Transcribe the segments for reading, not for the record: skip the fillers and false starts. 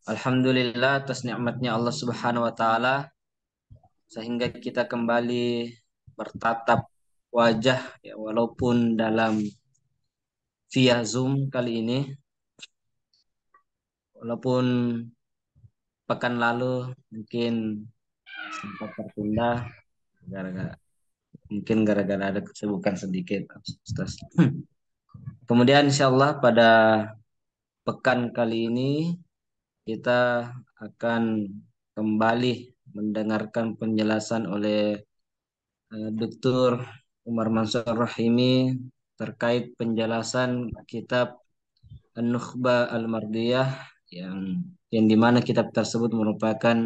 Alhamdulillah atas nikmatnya Allah Subhanahu wa taala sehingga kita kembali bertatap wajah ya walaupun dalam via Zoom kali ini walaupun pekan lalu mungkin sempat tertunda gara-gara gara-gara ada kesibukan sedikit Ustaz. Kemudian insyaallah pada pekan kali ini kita akan kembali mendengarkan penjelasan oleh Dr. Umar Mansur Rahimi terkait penjelasan kitab An-Nukhba Al-Mardiyah yang dimana kitab tersebut merupakan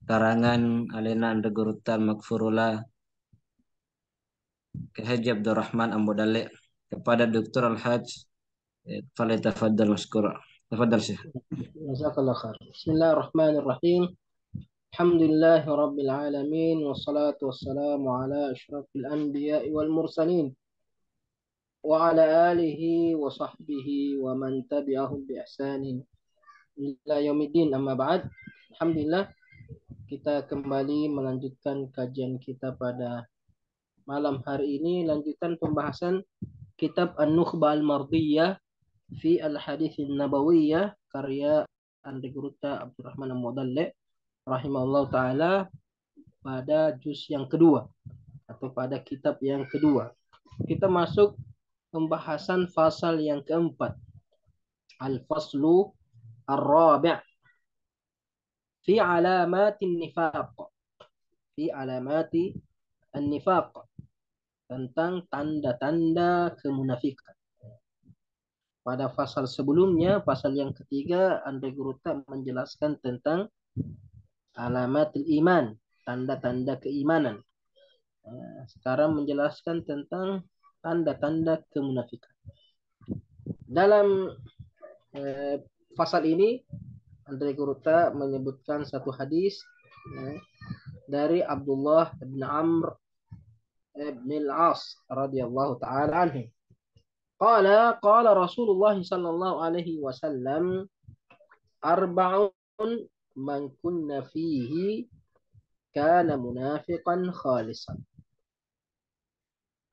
karangan Alena Andaguruta Magfurullah ke Haji Abdurrahman Ambodale kepada Dr. Al-Hajj Falyatafaddal Mashkura. Tafadhal Syekh. Jazakallah khair. Bismillahirrahmanirrahim. Alhamdulillahi Rabbil alamin. Wassalatu wassalamu ala ashrafil anbiya'i wal mursalin. Wa ala alihi wa sahbihi wa man tabi'ahum bi ihsanin ila yaumiddin, amma ba'd. Alhamdulillah, kita kembali melanjutkan kajian kita pada malam hari ini. Lanjutan pembahasan kitab An-Nukhba Al-Mardiyah fi Al-Hadits An-Nabawiyah karya Andaguruta Abdurrahman Al-Mudallib rahimahullah ta'ala pada juz yang kedua atau pada kitab yang kedua. Kita masuk pembahasan fasal yang keempat. Al-Faslu Ar-Rabi' fi alamatin nifaq. Fi alamati an-nifaq, tentang tanda-tanda kemunafikan. Pada fasal sebelumnya, pasal yang ketiga, Andaguruta menjelaskan tentang alamatul iman, tanda-tanda keimanan. Sekarang menjelaskan tentang tanda-tanda kemunafikan. Dalam pasal ini, Andaguruta menyebutkan satu hadis dari Abdullah bin Amr bin Al-As radhiyallahu taala anhu. Qala Rasulullah sallallahu alaihi wasallam arba'un man kunna fihi kana munafiqan khalisan.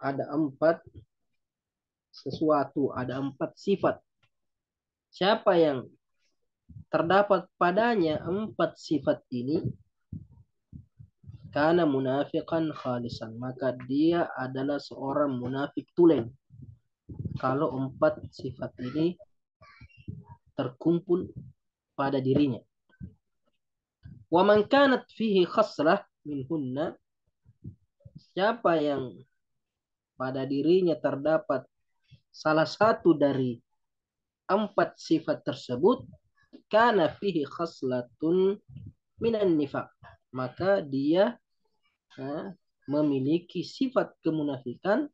Ada empat sifat. Siapa yang terdapat padanya empat sifat ini, kana munafiqan khalisan, maka dia adalah seorang munafik tulen. Kalau empat sifat ini terkumpul pada dirinya. Wa man kanat fihi khaslah minhunna, siapa yang pada dirinya terdapat salah satu dari empat sifat tersebut, kana fihi khaslatun minan nifaq, maka dia memiliki sifat kemunafikan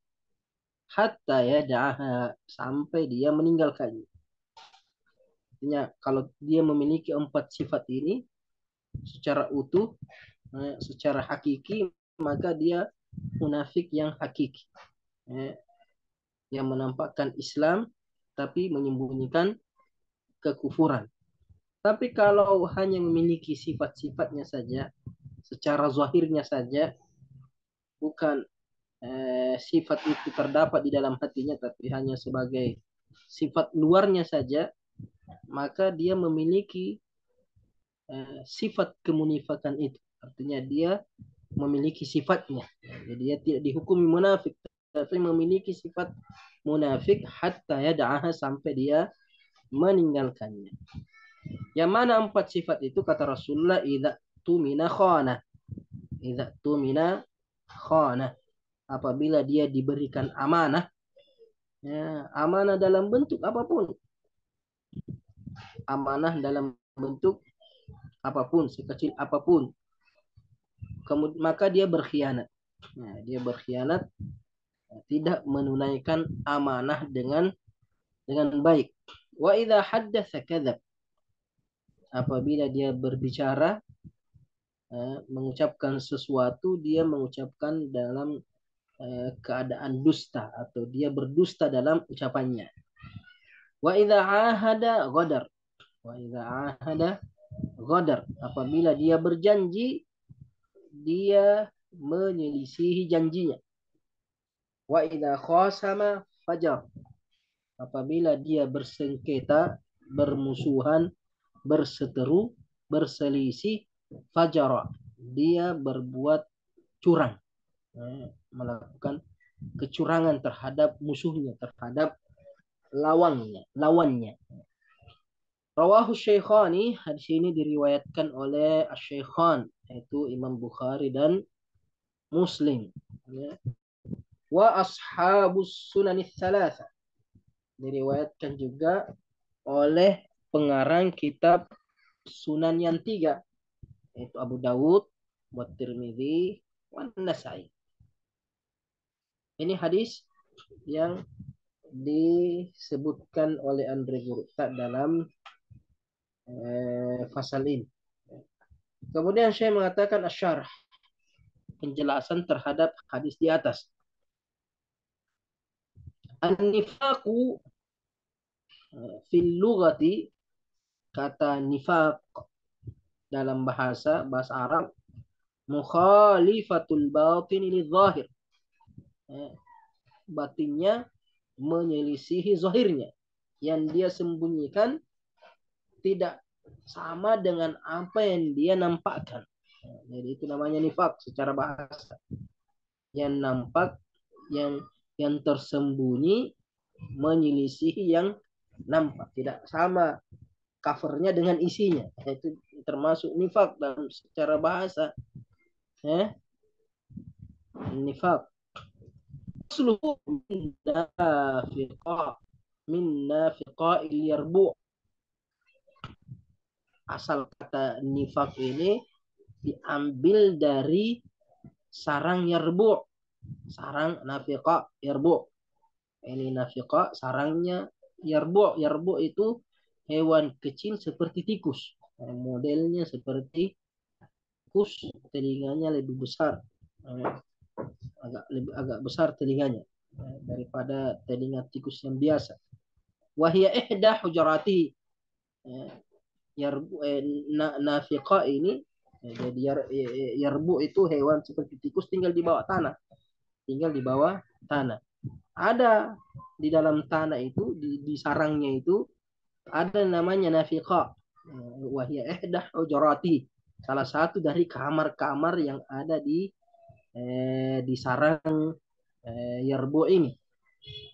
hatta yada'aha, sampai dia meninggalkannya. Artinya kalau dia memiliki empat sifat ini secara utuh, secara hakiki, maka dia munafik yang hakiki, yang menampakkan Islam tapi menyembunyikan kekufuran. Tapi kalau hanya memiliki sifat-sifatnya saja, secara zahirnya saja, bukan sifat itu terdapat di dalam hatinya, tapi hanya sebagai sifat luarnya saja, maka dia memiliki sifat kemunifakan itu. Artinya dia memiliki sifatnya. Jadi dia tidak dihukumi munafik, tapi memiliki sifat munafik hatta yada'aha, sampai dia meninggalkannya. Yang mana empat sifat itu? Kata Rasulullah, idza tumina khana. Idza tumina khana, apabila dia diberikan amanah, amanah dalam bentuk apapun, amanah dalam bentuk apapun, sekecil apapun, maka dia berkhianat. Dia berkhianat, tidak menunaikan amanah dengan baik. Wa idza haddatsa kadzab, apabila dia berbicara, mengucapkan sesuatu, dia mengucapkan dalam keadaan dusta, atau dia berdusta dalam ucapannya. Wa idza ahada ghadar, Wa idza ahada ghadar. Apabila dia berjanji, dia menyelisihi janjinya. Wa idza khasama fajar. Apabila dia bersengketa, bermusuhan, berseteru, berselisih, fajara. Dia berbuat curang. Melakukan kecurangan terhadap musuhnya, terhadap lawannya. Rawahu Syekhani, hadis ini diriwayatkan oleh Asy-Syaikhan, yaitu Imam Bukhari dan Muslim. Wa ashabus sunanis tsalatsa, diriwayatkan juga oleh pengarang kitab Sunan yang 3, yaitu Abu Dawud, wa Tirmidzi, wa Nasai. Ini hadis yang disebutkan oleh Andre Gurta dalam fasal ini. Kemudian saya mengatakan asyarah, penjelasan terhadap hadis di atas. An-nifaqu fil lughati, kata nifaq dalam bahasa Arab, mukhalifatul batin lidh-dhahir. Batinnya menyelisihi zahirnya. Yang dia sembunyikan tidak sama dengan apa yang dia nampakkan. Jadi itu namanya nifaq secara bahasa. Yang nampak, yang tersembunyi menyelisihi yang nampak, tidak sama covernya dengan isinya. Itu termasuk nifaq dalam secara bahasa. Nifaq asluhu min nafiqa yarbu. Asal kata nifaq ini diambil dari sarang yarbu, sarang nafiqa yarbu. Ini nafiqa, sarangnya yarbu. Yarbu itu hewan kecil seperti tikus. Modelnya seperti tikus, telinganya lebih besar, agak besar telinganya daripada telinga tikus yang biasa. Wahia ihda hujarati. Nafiqa ini, jadi yarbu itu hewan seperti tikus, tinggal di bawah tanah. Ada di dalam tanah itu, di sarangnya itu ada namanya nafiqa. Wahia ihda hujarati, salah satu dari kamar-kamar yang ada di sarang yarbu ini.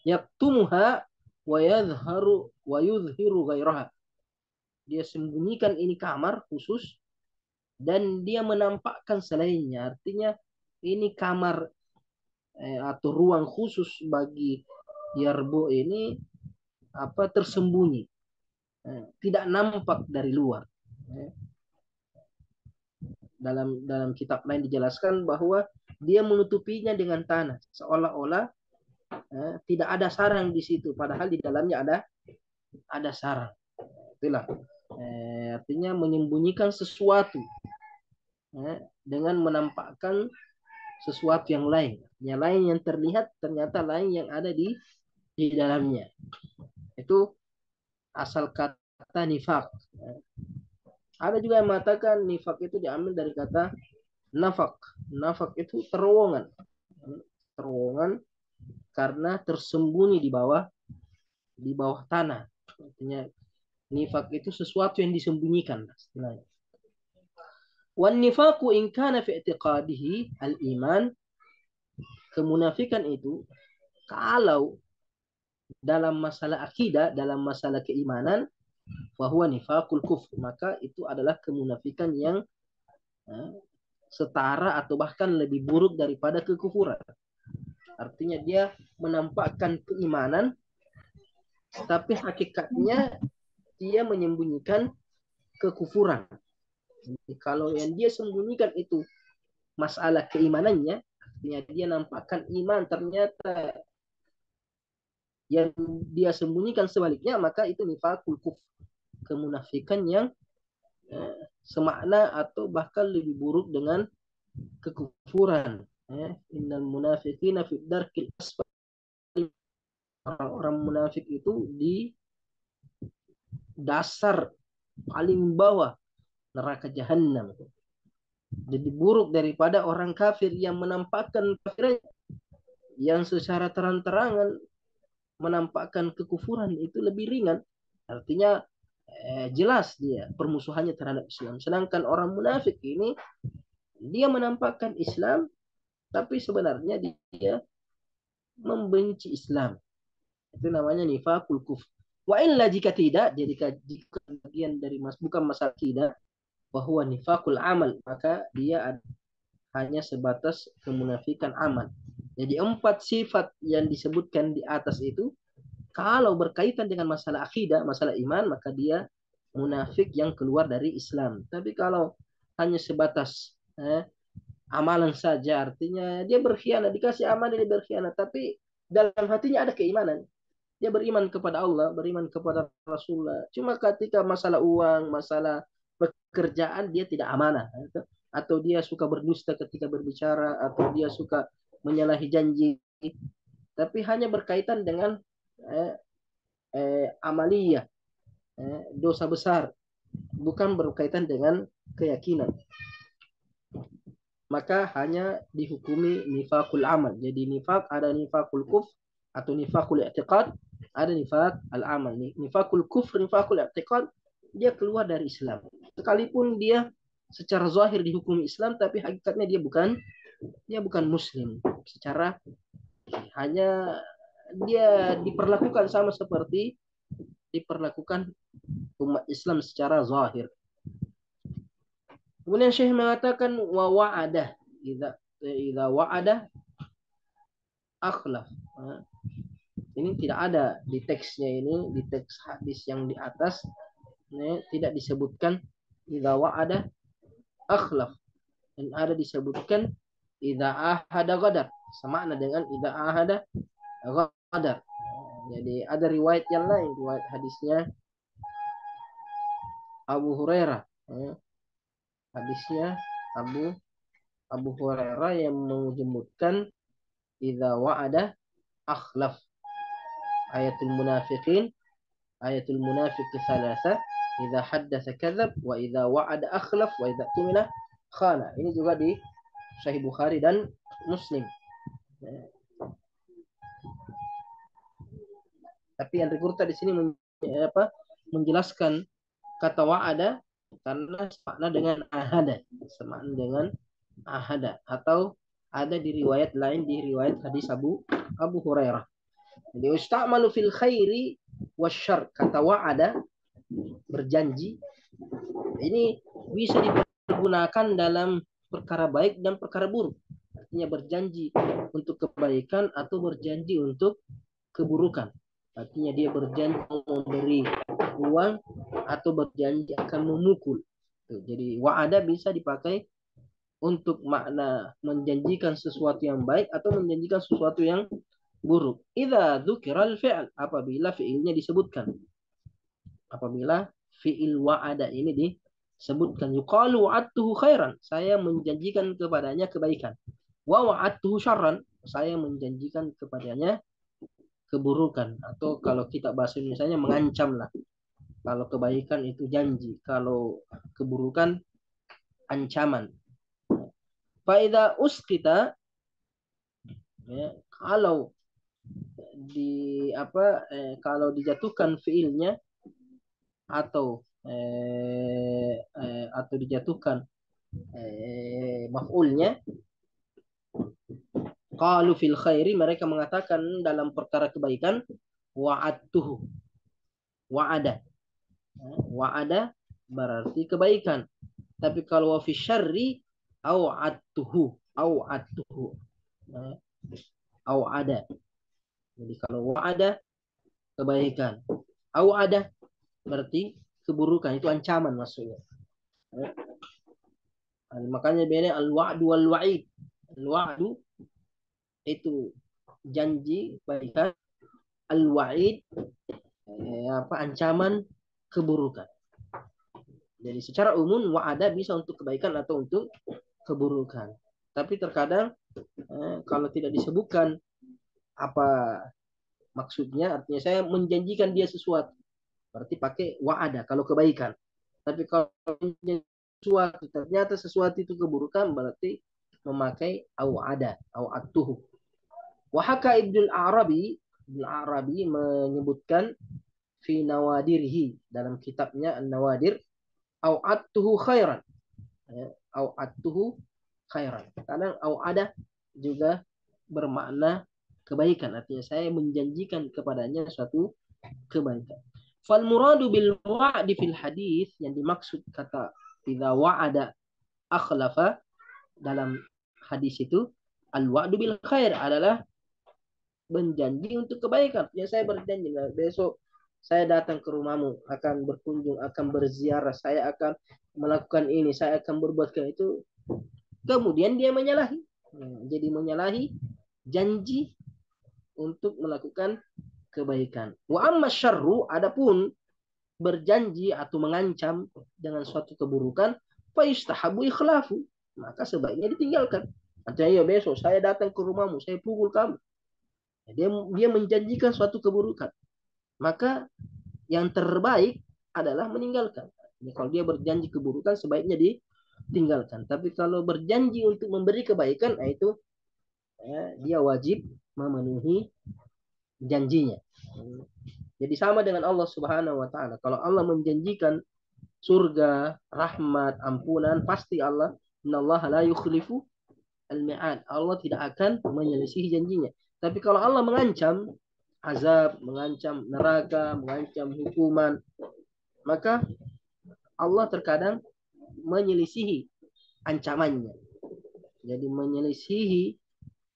Yaktumuha wa yadhharu wa yudhiru ghairaha. Dia sembunyikan ini kamar khusus dan dia menampakkan selainnya. Artinya ini kamar atau ruang khusus bagi yarbu ini tersembunyi, tidak nampak dari luar. Dalam kitab lain dijelaskan bahwa dia menutupinya dengan tanah, seolah-olah tidak ada sarang di situ, padahal di dalamnya ada sarang. Itulah artinya menyembunyikan sesuatu dengan menampakkan sesuatu yang lain. Yang lain yang terlihat ternyata lain yang ada di dalamnya. Itu asal kata nifaq. Ada juga yang mengatakan nifaq itu diambil dari kata nafaq. Nafaq itu terowongan. Terowongan karena tersembunyi di bawah tanah. Artinya nifaq itu sesuatu yang disembunyikan istilahnya. Wan nifaqu in kana fi i'tiqadihi al-iman. Kemunafikan itu kalau dalam masalah akidah, dalam masalah keimanan, bahwa nifaqul kufr, maka itu adalah kemunafikan yang setara atau bahkan lebih buruk daripada kekufuran. Artinya dia menampakkan keimanan, tapi hakikatnya dia menyembunyikan kekufuran. Jadi, kalau yang dia sembunyikan itu masalah keimanannya, artinya dia nampakkan iman, ternyata yang dia sembunyikan sebaliknya, maka itu nifaqul kufr, kemunafikan yang semakna atau bahkan lebih buruk dengan kekufuran. Innal munafiqina fi darkil asfal. Orang munafik itu di dasar paling bawah neraka jahanam. Jadi buruk daripada orang kafir yang menampakkan kafirnya, yang secara terang-terangan menampakkan kekufuran, itu lebih ringan. Artinya jelas dia permusuhannya terhadap Islam. Sedangkan orang munafik ini dia menampakkan Islam tapi sebenarnya dia membenci Islam. Itu namanya nifakul kufr. Wa illa jika tidak, jadi jika bagian dari bukan masalah tidak, bahwa nifakul amal, maka dia hanya sebatas kemunafikan amal. Jadi 4 sifat yang disebutkan di atas itu, kalau berkaitan dengan masalah akidah, masalah iman, maka dia munafik yang keluar dari Islam. Tapi kalau hanya sebatas amalan saja, artinya dia berkhianat, dikasih amal dia berkhianat, tapi dalam hatinya ada keimanan. Dia beriman kepada Allah, beriman kepada Rasulullah. Cuma ketika masalah uang, masalah pekerjaan, dia tidak amanah. Atau dia suka berdusta ketika berbicara, atau dia suka menyalahi janji. Tapi hanya berkaitan dengan amaliyah, dosa besar, bukan berkaitan dengan keyakinan. Maka hanya dihukumi nifakul amal. Jadi nifak, ada nifakul kufr atau nifakul i'tiqad, ada nifak al-amal. Nifakul kufr, nifakul i'tiqad, dia keluar dari Islam. Sekalipun dia secara zahir dihukumi Islam, tapi hakikatnya dia bukan muslim. Secara hanya dia diperlakukan sama seperti diperlakukan umat Islam secara zahir. Kemudian Syekh mengatakan wa wa'adah, idza wa'ada akhlaf. Ini tidak ada di teksnya ini, di teks hadis yang di atas tidak disebutkan idza wa'ada akhlaf. Dan ada disebutkan idza ahada ghadar. Semakna dengan idza ahada ghadar. Jadi ada riwayat yang lain, riwayat hadisnya Abu Hurairah. Hadisnya Abu Hurairah yang menyebutkan idza wa'ada akhlaf. Ayatul munafiq thalatha, idza haddatsa kadzab, wa idza wa'ada akhlaf, wa idza tumina khana. Ini juga di Sahih Bukhari dan Muslim. Tapi yang Rikurta di sini menjelaskan kata wa'ada karena semakna dengan ahada, semakna dengan ahada, atau ada di riwayat lain, di riwayat hadis Abu Hurairah. Jadi usta'malu fil khairi wasyarr, kata wa'ada berjanji ini bisa dipergunakan dalam perkara baik dan perkara buruk. Artinya berjanji untuk kebaikan atau berjanji untuk keburukan. Artinya dia berjanji memberi uang atau berjanji akan memukul. Jadi wa'ada bisa dipakai untuk makna menjanjikan sesuatu yang baik atau menjanjikan sesuatu yang buruk. Idza dzukiral fi'l, apabila fi'ilnya disebutkan. Apabila fi'il wa'ada ini disebutkan, yuqalu wa'adtuhu khairan, saya menjanjikan kepadanya kebaikan. Wa wa'adtuhu syarran, saya menjanjikan kepadanya keburukan. Atau kalau kita bahasa Indonesianya mengancam lah. Kalau kebaikan itu janji, kalau keburukan ancaman. Faida usqita, kalau kalau dijatuhkan fiilnya atau dijatuhkan maf'ulnya, qalu fil khairi, mereka mengatakan dalam perkara kebaikan wa'adtuhu, wa'ada berarti kebaikan. Tapi kalau fi syarri au'adtuhu ada. Jadi kalau wa'ada kebaikan, au'ada berarti keburukan, itu ancaman maksudnya. Makanya beda al-wa'du wal wa'id. Al-wa'du itu janji kebaikan, al-wa'id ancaman keburukan. Jadi secara umum wa'ada bisa untuk kebaikan atau untuk keburukan. Tapi terkadang kalau tidak disebutkan apa maksudnya, artinya saya menjanjikan dia sesuatu, berarti pakai wa'ada kalau kebaikan. Tapi kalau sesuatu ternyata sesuatu itu keburukan, berarti memakai au atuhu. Wahaka Ibnul Arabi, Ibnul Arabi menyebutkan fi nawadirhi, dalam kitabnya An-Nawadir, au atuhu khairan. Au atuhu khairan. Kadang au ada juga bermakna kebaikan, artinya saya menjanjikan kepadanya suatu kebaikan. Fal muradu bil wa'di fil hadis, yang dimaksud kata idza wa'ada akhlafa dalam hadis itu, al wa'du bil khair adalah berjanji untuk kebaikan. Ya, saya berjanji besok saya datang ke rumahmu, akan berkunjung, akan berziarah, saya akan melakukan ini, saya akan berbuatkan itu. Kemudian dia menyalahi. Jadi menyalahi janji untuk melakukan kebaikan. Wa amma syarru, adapun berjanji atau mengancam dengan suatu keburukan, fa yustahabu ikhlafu, maka sebaiknya ditinggalkan. Artinya, ya besok saya datang ke rumahmu, saya pukul kamu. Dia menjanjikan suatu keburukan, maka yang terbaik adalah meninggalkan. Kalau dia berjanji keburukan, sebaiknya ditinggalkan. Tapi kalau berjanji untuk memberi kebaikan, itu dia wajib memenuhi janjinya. Jadi sama dengan Allah Subhanahu wa taala. Kalau Allah menjanjikan surga, rahmat, ampunan, pasti Allah, innallaha la yukhlifu al-mi'ad. Allah tidak akan menyelisihi janjinya. Tapi kalau Allah mengancam azab, mengancam neraka, mengancam hukuman, maka Allah terkadang menyelisihi ancamannya. Jadi menyelisihi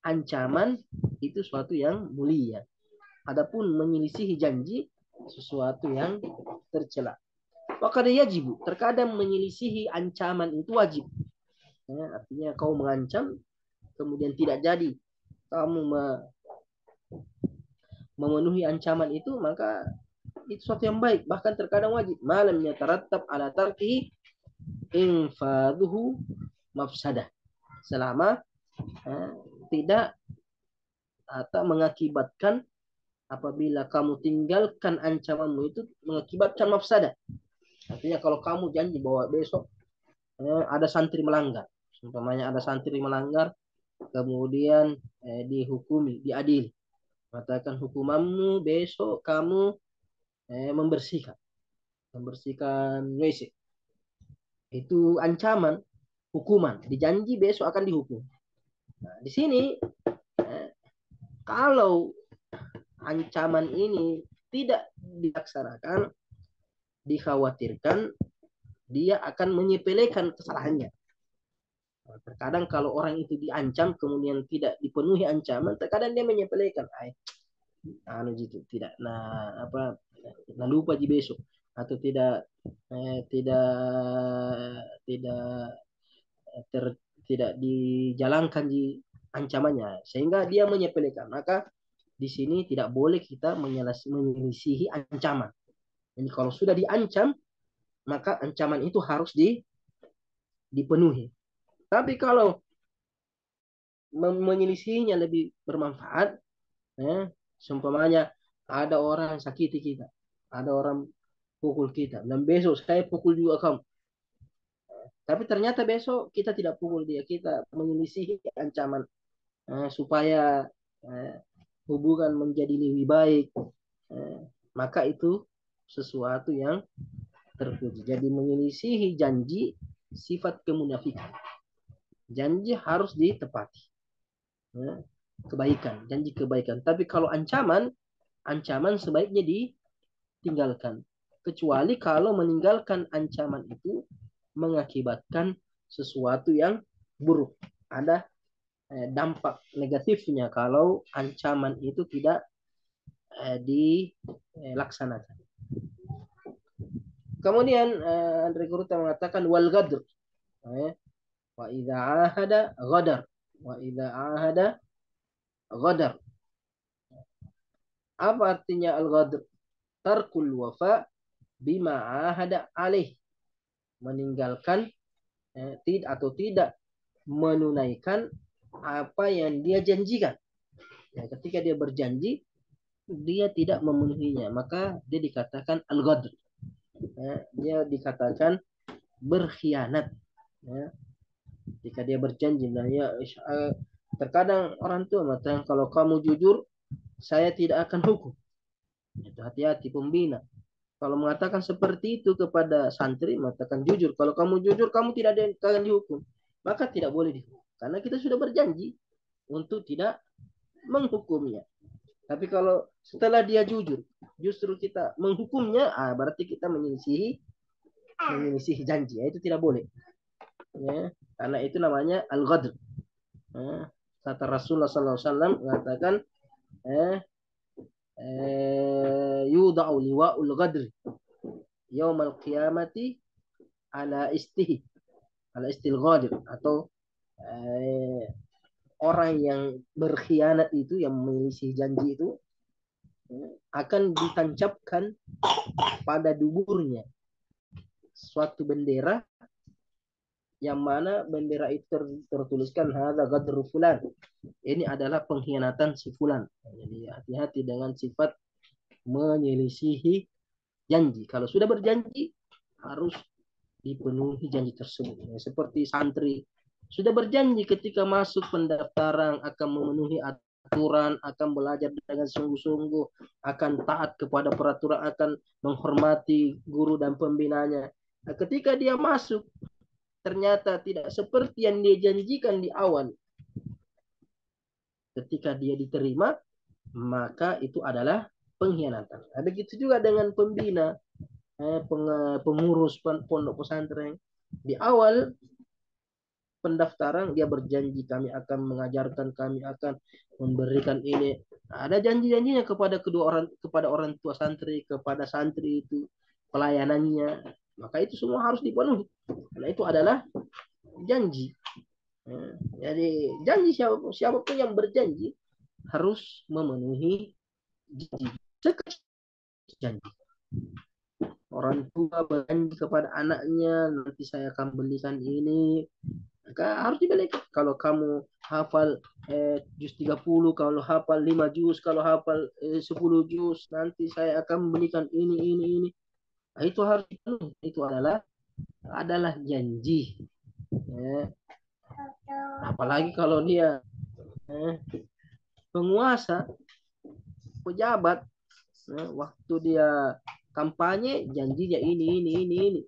ancaman itu suatu yang mulia. Adapun menyelisihi janji sesuatu yang tercela. Maka yajibu, terkadang menyelisihi ancaman itu wajib. Artinya kau mengancam, kemudian tidak jadi kamu memenuhi ancaman itu, maka itu sesuatu yang baik, bahkan terkadang wajib. Malam yatarattab ala tarkihi infadhuhu mafsadah, selama tidak atau mengakibatkan, apabila kamu tinggalkan ancamanmu itu mengakibatkan mafsadah. Artinya kalau kamu janji bahwa besok ada santri melanggar, umpamanya ada santri melanggar, kemudian dihukumi, diadili, katakan hukumanmu besok kamu membersihkan WC. Itu ancaman, hukuman, dijanji besok akan dihukum. Nah, di sini kalau ancaman ini tidak dilaksanakan, dikhawatirkan dia akan menyepelekan kesalahannya. Terkadang kalau orang itu diancam kemudian tidak dipenuhi ancaman, terkadang dia menyepelekan, gitu, tidak, lupa di besok, atau tidak tidak dijalankan di ancamannya, sehingga dia menyepelekan. Maka di sini tidak boleh kita menyelisihi ancaman. Jadi kalau sudah diancam, maka ancaman itu harus dipenuhi. Tapi kalau menyelisihinya lebih bermanfaat, seumpamanya ada orang sakiti kita, ada orang pukul kita, dan besok saya pukul juga kamu. Tapi ternyata besok kita tidak pukul dia, kita menyelisihi ancaman supaya hubungan menjadi lebih baik, maka itu sesuatu yang terpuji. Jadi menyelisihi janji sifat kemunafikan. Janji harus ditepati. Kebaikan, janji kebaikan. Tapi kalau ancaman sebaiknya ditinggalkan. Kecuali kalau meninggalkan ancaman itu mengakibatkan sesuatu yang buruk. Ada dampak negatifnya kalau ancaman itu tidak dilaksanakan. Kemudian Andre Guruta mengatakan wal ghadr. Wa idza ahada ghadar. Wa idza ahada ghadar. Apa artinya al-ghadr? Tarkul wafa bima ahada alaih. Meninggalkan atau tidak menunaikan apa yang dia janjikan. Ya, ketika dia berjanji, dia tidak memenuhinya, maka dia dikatakan al-ghadr. dia dikatakan berkhianat. Ya. Jika dia berjanji, nah ya, terkadang orang tua mengatakan kalau kamu jujur, saya tidak akan hukum. Itu hati-hati pembina. Kalau mengatakan seperti itu kepada santri, mengatakan jujur. Kalau kamu jujur, kamu tidak akan dihukum. Maka tidak boleh dihukum. Karena kita sudah berjanji untuk tidak menghukumnya. Tapi kalau setelah dia jujur, justru kita menghukumnya, berarti kita menyelisihi janji. Itu tidak boleh. Ya, karena itu namanya al-ghadr. Kata Rasulullah SAW mengatakan, yuda'u liwa'ul ghadri yaumal qiyamati ala istil ghadir, atau orang yang berkhianat itu, yang menyelisih janji itu, akan ditancapkan pada duburnya suatu bendera, yang mana bendera itu tertuliskan hadza ghadru fulan. Ini adalah pengkhianatan si fulan. Jadi hati-hati dengan sifat menyelisihi janji. Kalau sudah berjanji harus dipenuhi janji tersebut. Ya, seperti santri sudah berjanji ketika masuk pendaftaran akan memenuhi aturan, akan belajar dengan sungguh-sungguh, akan taat kepada peraturan, akan menghormati guru dan pembinanya. Nah, ketika dia masuk ternyata tidak seperti yang dia janjikan di awal. Ketika dia diterima, maka itu adalah pengkhianatan. Nah, begitu juga dengan pembina, pengurus pondok pesantren. Di awal pendaftaran dia berjanji, kami akan mengajarkan, kami akan memberikan ini. Ada janji-janjinya kepada kepada orang tua santri, kepada santri itu pelayanannya. Maka itu semua harus dipenuhi. Karena itu adalah janji. Jadi janji, siapapun yang berjanji harus memenuhi janji. Orang tua berjanji kepada anaknya, nanti saya akan belikan ini, maka harus dibelikan. Kalau kamu hafal juz 30, kalau hafal 5 juz, kalau hafal 10 juz, nanti saya akan membelikan ini. Nah, itu harus dipenuhi. Itu adalah janji. Apalagi kalau dia penguasa, pejabat, waktu dia kampanye janjinya ini.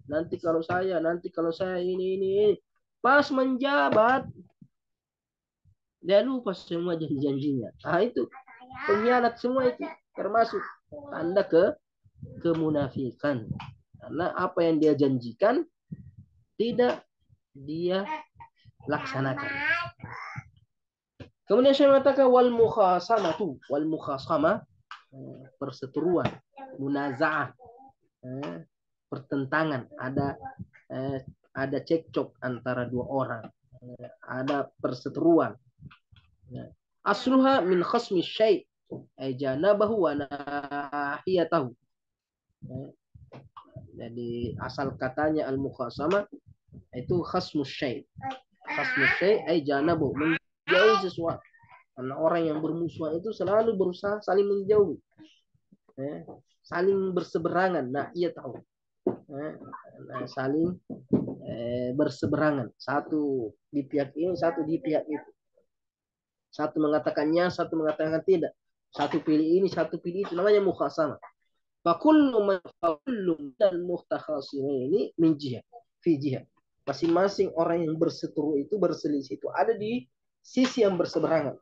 Nanti kalau saya ini. Pas menjabat dia lupa semua janji-janjinya. Nah, itu pengkhianat semua, itu termasuk tanda kemunafikan. Karena apa yang dia janjikan tidak dia laksanakan. Kemudian saya mengatakan wal mukhasama, perseteruan, munaza'ah, pertentangan, ada cekcok antara dua orang, ada perseteruan. Asluha min khasmi syai' ay janabahu wa nahiyatahu. Jadi asal katanya al-mukhasama itu khasmu syai'. Khasmu syai' ay janabahu, menjauhi sesuatu. Karena orang yang bermusuhan itu selalu berusaha saling menjauhi, saling berseberangan. Nah, ia tahu, saling berseberangan. Satu di pihak ini, satu di pihak itu. Satu mengatakannya, satu mengatakan tidak. Satu pilih ini, satu pilih itu. Namanya mukhasama. Fakullu dan muhtakhasimin min jihah, fi jihah. Masing-masing orang yang berseteru itu, berselisih itu ada di sisi yang berseberangan.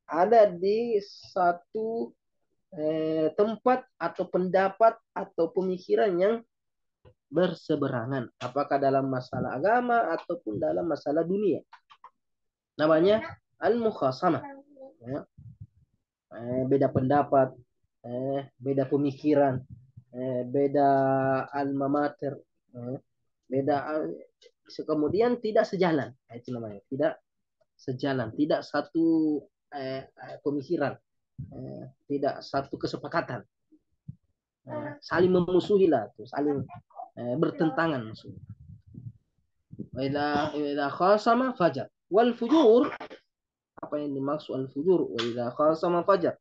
Ada di satu tempat atau pendapat atau pemikiran yang berseberangan, apakah dalam masalah agama ataupun dalam masalah dunia. Namanya al-mukhasamah. Beda pendapat, beda pemikiran, beda alma mater, beda, kemudian tidak sejalan. Itu namanya tidak sejalan, tidak satu pemikiran, tidak satu kesepakatan, saling memusuhi lah, saling bertentangan maksudnya. Idza khasama fajar. Wal fujur, apa yang dimaksud al fujur? Wa idza khasama fajar.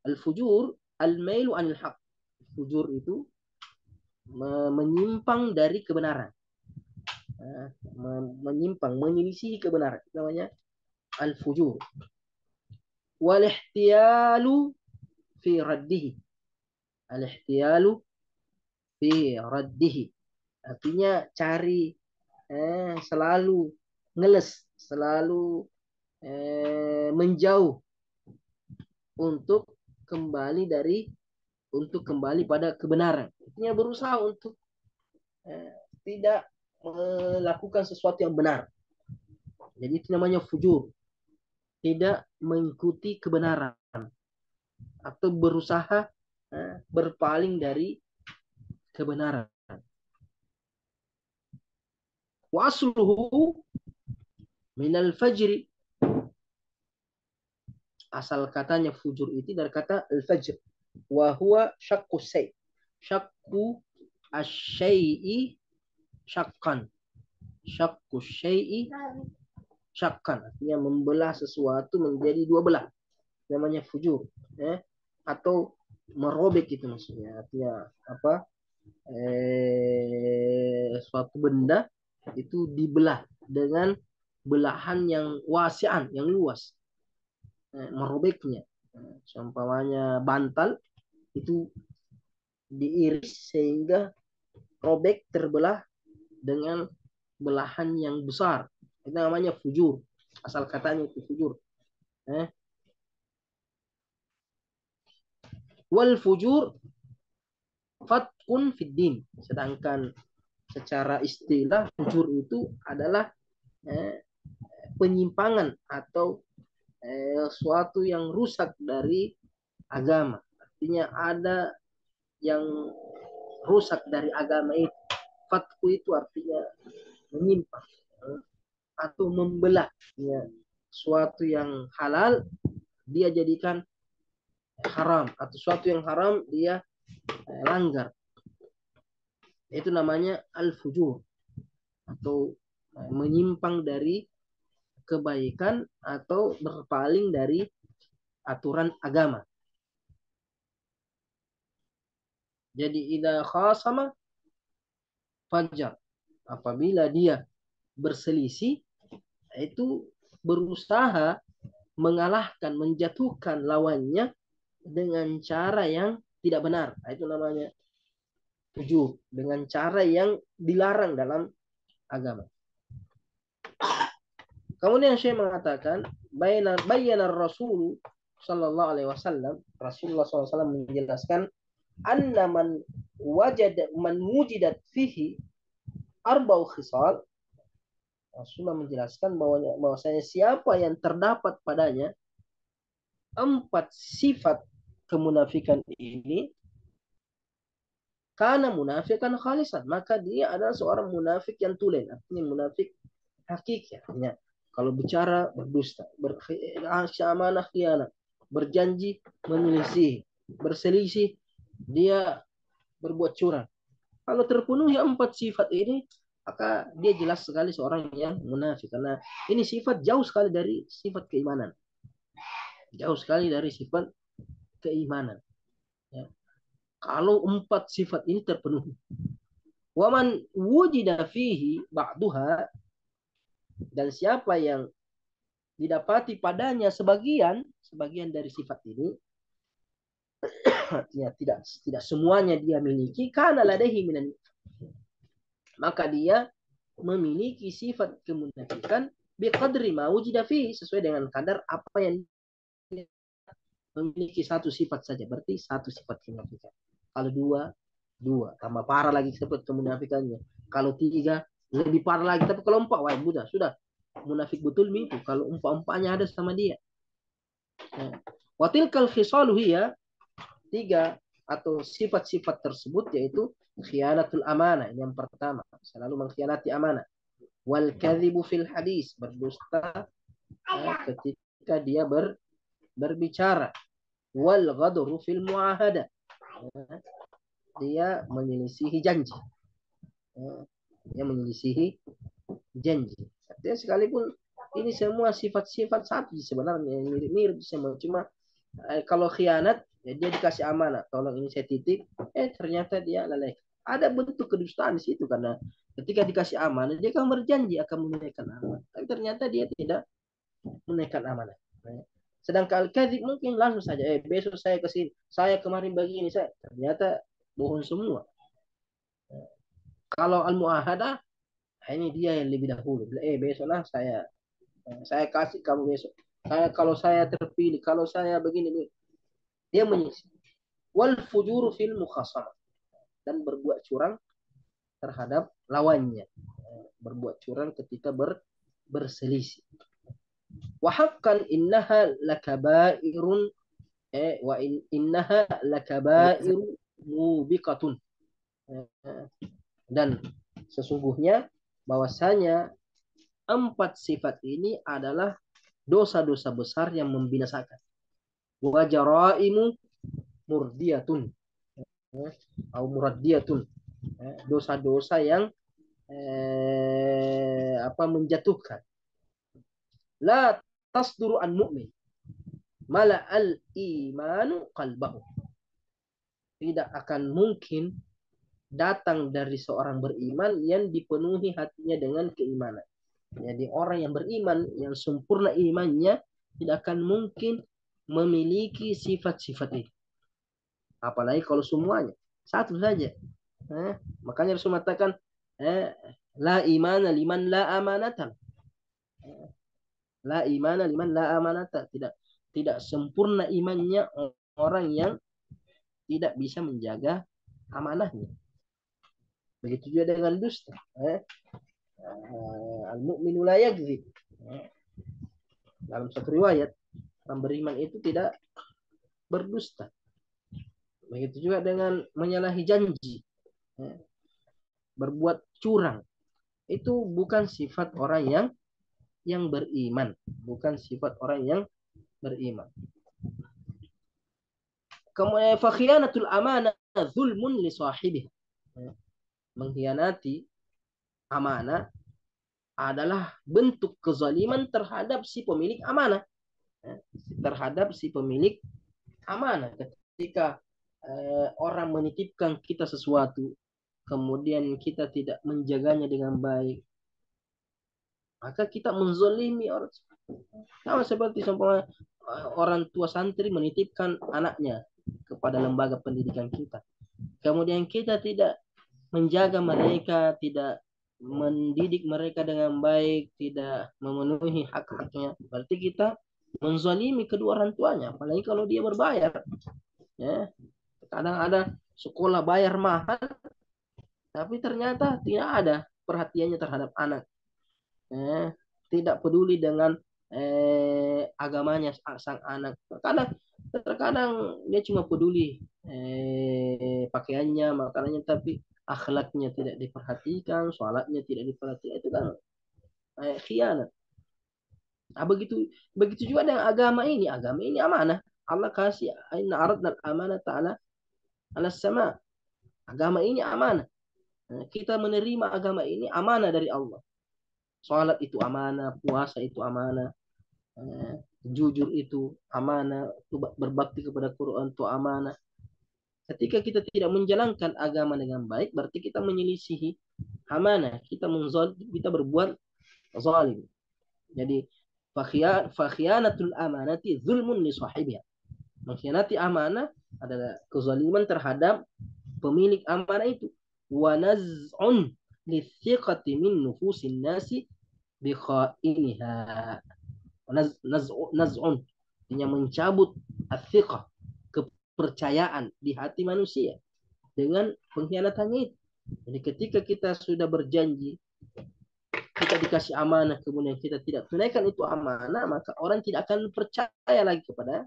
Al fujur al mailu anil haq. Fujur itu menyimpang dari kebenaran. Menyimpang, menyelisih kebenaran. Namanya al-fujur. Wal ihtiyalu fi raddihi. Al-ihtiyalu fi raddihi. Artinya cari selalu ngeles, selalu menjauh untuk kembali pada kebenaran. Artinya berusaha untuk tidak melakukan sesuatu yang benar. Jadi itu namanya fujur. Tidak mengikuti kebenaran atau berusaha berpaling dari kebenaran. Wa asluhu minal fajri. Asal katanya fujur itu dari kata al-fajr. Wa huwa syakku syai'. Syakku asyai'i syakkan. Syakku syai'i syakkan. Artinya membelah sesuatu menjadi dua belah. Namanya fujur. Atau merobek itu maksudnya. Artinya apa? Suatu benda itu dibelah dengan belahan yang wasian, yang luas. Merobeknya. Seumpamanya bantal itu diiris sehingga robek terbelah dengan belahan yang besar. Itu namanya fujur. Asal katanya itu fujur. Wal fujur fatkun fid din. Sedangkan secara istilah fujur itu adalah penyimpangan atau suatu yang rusak dari agama. Artinya ada yang rusak dari agama itu. Fatku itu artinya menyimpang atau membelah. Ya, suatu yang halal dia jadikan haram atau suatu yang haram dia langgar. Itu namanya al-fujur atau menyimpang dari kebaikan atau berpaling dari aturan agama. Jadi idza khasama fajar. Apabila dia berselisih itu berusaha mengalahkan, menjatuhkan lawannya dengan cara yang tidak benar. Itu namanya fujur, dengan cara yang dilarang dalam agama. Kemudian Syekh mengatakan bayyana Rasul sallallahu alaihi wasallam, Rasulullah SAW menjelaskan anna man wujidat fihi arba'u khisal. Rasulullah menjelaskan bahwasanya siapa yang terdapat padanya 4 sifat kemunafikan ini, karena munafikan khalisan, maka dia adalah seorang munafik yang tulen. Artinya munafik hakiki. Artinya kalau bicara berdusta, amanah khianat, berjanji menyelisih, berselisih dia berbuat curang. Kalau terpenuhi 4 sifat ini, maka dia jelas sekali seorang yang munafik. Karena ini sifat jauh sekali dari sifat keimanan. Jauh sekali dari sifat keimanan. Ya. Kalau 4 sifat ini terpenuhi. Waman wujida fihi ba'duha, dan siapa yang didapati padanya sebagian dari sifat ini, artinya tidak semuanya dia miliki, kana ladaihi minan, maka dia memiliki sifat kemunafikan biqadri ma wujida fihi, sesuai dengan kadar apa yang dia memiliki. 1 sifat saja berarti 1 sifat kemunafikan. Kalau 2 tambah parah lagi sifat kemunafikannya. Kalau 3 lebih parah lagi. Tapi kalau 4 wah sudah munafik betul itu kalau 4-4-nya ada sama dia. Watilkal khisalu hiya, 3 atau sifat-sifat tersebut yaitu khianatul amanah, yang pertama, selalu mengkhianati amanah. Wal kadhibu fil hadis, berdusta ketika dia berbicara. Wal ghadru fil muahada, dia menyelisihi janji. Dia menyelisihi janji. Artinya sekalipun ini semua sifat-sifat satu sebenarnya, mirip-mirip semua. Cuma kalau khianat, ya dia dikasih amanah, tolong ini saya titip, ternyata dia lalai. Ada bentuk kedustaan di situ karena ketika dikasih amanah dia akan berjanji akan menunaikan amanah, tapi ternyata dia tidak menunaikan amanah. Sedangkan al-kadzib mungkin langsung saja, besok saya ke sini, saya kemarin begini, saya ternyata bohong semua. Kalau al-muahadah, ini dia yang lebih dahulu. Besoklah saya kasih kamu besok. Kalau saya terpilih, kalau saya begini, dia menyisir. Wal fujuru fil mukhasamah, dan berbuat curang terhadap lawannya. Berbuat curang ketika berselisih. Wa haqqan innaha lakabairun wa innaha lakabairu mubiqatun. Dan sesungguhnya bahwasanya 4 sifat ini adalah dosa-dosa besar yang membinasakan. Wa jaraimu murdiyatun atau muraddiyatun, dosa-dosa yang menjatuhkan. La tasduru an mu'min mala al imanu qalbahu, tidak akan mungkin datang dari seorang beriman yang dipenuhi hatinya dengan keimanan. Jadi orang yang beriman, yang sempurna imannya, tidak akan mungkin memiliki sifat-sifat ini. Apalagi kalau semuanya satu saja. Makanya Rasul mengatakan, la imana liman la amanatan. La imana liman la amanatan. Tidak sempurna imannya orang yang tidak bisa menjaga amanahnya. Begitu juga dengan dusta. Al-mu'minu la yakdzib. Dalam satu riwayat, orang beriman itu tidak berdusta. Begitu juga dengan menyalahi janji, berbuat curang. Itu bukan sifat orang yang beriman, bukan sifat orang yang beriman. Kemudian fakhiyanatul amanah zulmun li sahibiha. Mengkhianati amanah adalah bentuk kezaliman terhadap si pemilik amanah. Terhadap si pemilik amanah. Ketika orang menitipkan kita sesuatu, kemudian kita tidak menjaganya dengan baik, maka kita menzalimi orang. Sama seperti orang tua santri menitipkan anaknya kepada lembaga pendidikan kita. Kemudian kita tidak menjaga mereka, tidak mendidik mereka dengan baik, tidak memenuhi hak-haknya. Berarti kita menzalimi kedua orang tuanya. Apalagi kalau dia berbayar. Ya. Kadang ada sekolah bayar mahal, tapi ternyata tidak ada perhatiannya terhadap anak. Tidak peduli dengan agamanya sang anak. Terkadang dia cuma peduli pakaiannya, makanannya, tapi akhlaknya tidak diperhatikan, sholatnya tidak diperhatikan. Itu kan khianat. Nah, begitu juga dengan agama ini. Agama ini amanah. Allah kasih, inna aradna al-amanah ta'ala ala sama. Agama ini amanah. Kita menerima agama ini amanah dari Allah. Sholat itu amanah, puasa itu amanah, jujur itu amanah, berbakti kepada Quran itu amanah. Ketika kita tidak menjalankan agama dengan baik, berarti kita menyelisihi amanah, kita berbuat zalim. Jadi fakhiyanatul amanati zulmun li sahibiha. Mengkhianati amanah adalah kezaliman terhadap pemilik amanah itu. Wa naz'un li thiqati min nufusin nasi bi khainiha. Naz'un, yang mencabut athiqah, kepercayaan di hati manusia dengan pengkhianatannya itu. Jadi ketika kita sudah berjanji, kita dikasih amanah, kemudian kita tidak tunaikan itu amanah, maka orang tidak akan percaya lagi kepada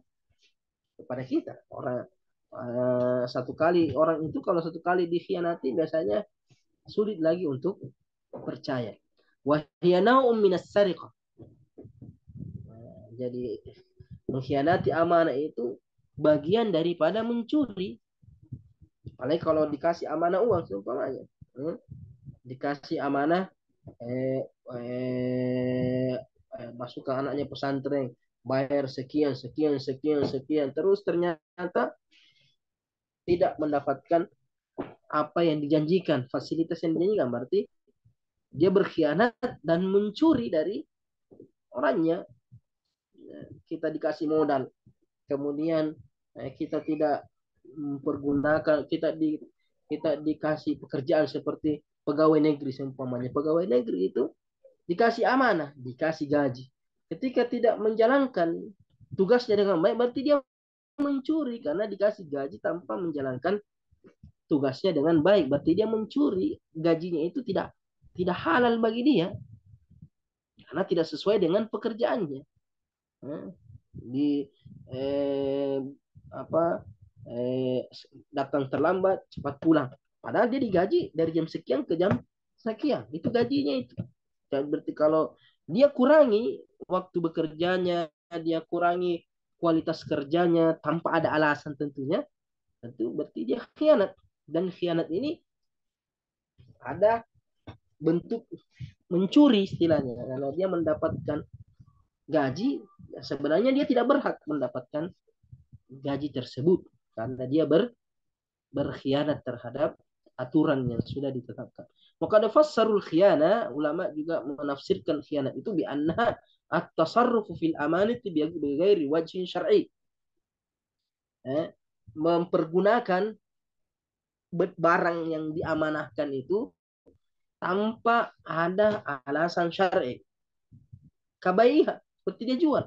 kita. Orang kalau satu kali dikhianati, biasanya sulit lagi untuk percaya. Wa hiya naw'un minas sariqah. Jadi mengkhianati amanah itu bagian daripada mencuri. Apalagi kalau dikasih amanah uang, seumpamanya. Dikasih amanah masukkan anaknya pesantren, bayar sekian, terus ternyata tidak mendapatkan apa yang dijanjikan, fasilitas yang dijanjikan, berarti dia berkhianat dan mencuri dari orangnya. Kita dikasih modal, kemudian kita tidak mempergunakan, kita dikasih pekerjaan seperti pegawai negeri seumpamanya. Pegawai negeri itu dikasih amanah, dikasih gaji. Ketika tidak menjalankan tugasnya dengan baik, berarti dia mencuri karena dikasih gaji tanpa menjalankan tugasnya dengan baik. Berarti dia mencuri, gajinya itu tidak halal bagi dia karena tidak sesuai dengan pekerjaannya. Di eh, apa datang terlambat, cepat pulang. Padahal dia digaji dari jam sekian ke jam sekian. Itu gajinya itu. Dan berarti kalau dia kurangi waktu bekerjanya, dia kurangi kualitas kerjanya tanpa ada alasan tentunya, tentu berarti dia khianat. Dan khianat ini ada bentuk mencuri istilahnya. Kalau dia mendapatkan gaji, ya sebenarnya dia tidak berhak mendapatkan gaji tersebut karena dia berkhianat terhadap aturan yang sudah ditetapkan. Maka ada fassarul khiyana, ulama juga menafsirkan khianat itu bi annaha at-tasarrufu fil amanati bi ghairi wajhin syar'i. Mempergunakan barang yang diamanahkan itu tanpa ada alasan syar'i. Kabaiha, seperti dia jual.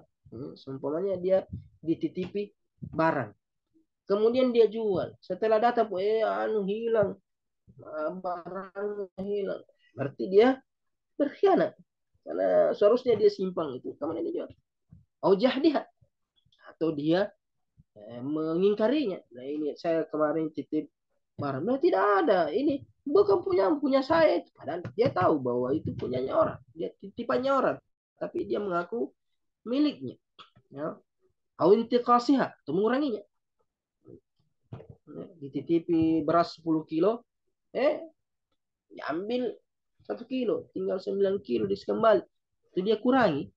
Seumpamanya dia dititipi barang. Kemudian dia jual. Setelah datang, hilang. Barang hilang. Berarti dia berkhianat. Karena seharusnya dia simpang itu. Kemudian dia jual. Aujah dia. Atau dia mengingkarinya. Nah ini saya kemarin titip barang. Nah tidak ada. Ini bukan punya saya. Padahal dia tahu bahwa itu punyanya orang. Dia titipannya orang. Tapi dia mengaku miliknya. Ya. Awintiqasiha. Atau menguranginya. Dititipi beras 10 kilo. Diambil 1 kilo. Tinggal 9 kilo dikembali. Itu dia kurangi.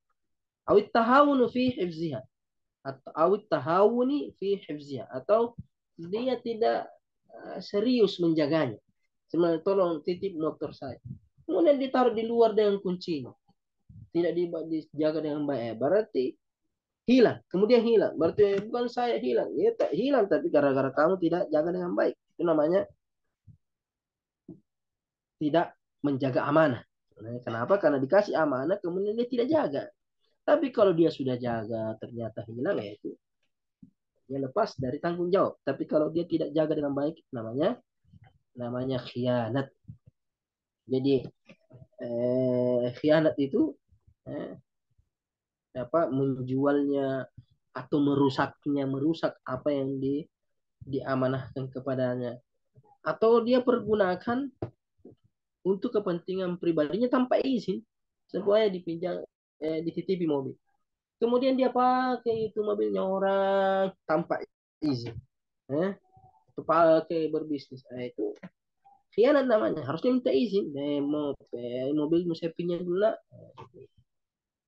Awit tahawunu fi hifziha. Atau awit tahawuni fi hifziha. Atau dia tidak serius menjaganya. Sebenarnya tolong titip motor saya. Kemudian ditaruh di luar dengan kuncinya. Tidak dijaga dengan baik. Berarti hilang. Kemudian hilang. Berarti bukan saya hilang. Ya, tak hilang. Tapi gara-gara kamu tidak jaga dengan baik. Itu namanya tidak menjaga amanah. Kenapa? Karena dikasih amanah, kemudian dia tidak jaga. Tapi kalau dia sudah jaga, ternyata hilang, ya itu dia lepas dari tanggung jawab. Tapi kalau dia tidak jaga dengan baik, namanya khianat. Jadi khianat itu menjualnya atau merusak apa yang diamanahkan kepadanya, atau dia pergunakan untuk kepentingan pribadinya tanpa izin, supaya dititipi mobil. Kemudian dia pakai itu mobilnya orang tanpa izin. Itu pakai berbisnis. Itu khianat namanya. Harusnya minta izin. Mobil saya pinjam dulu lah.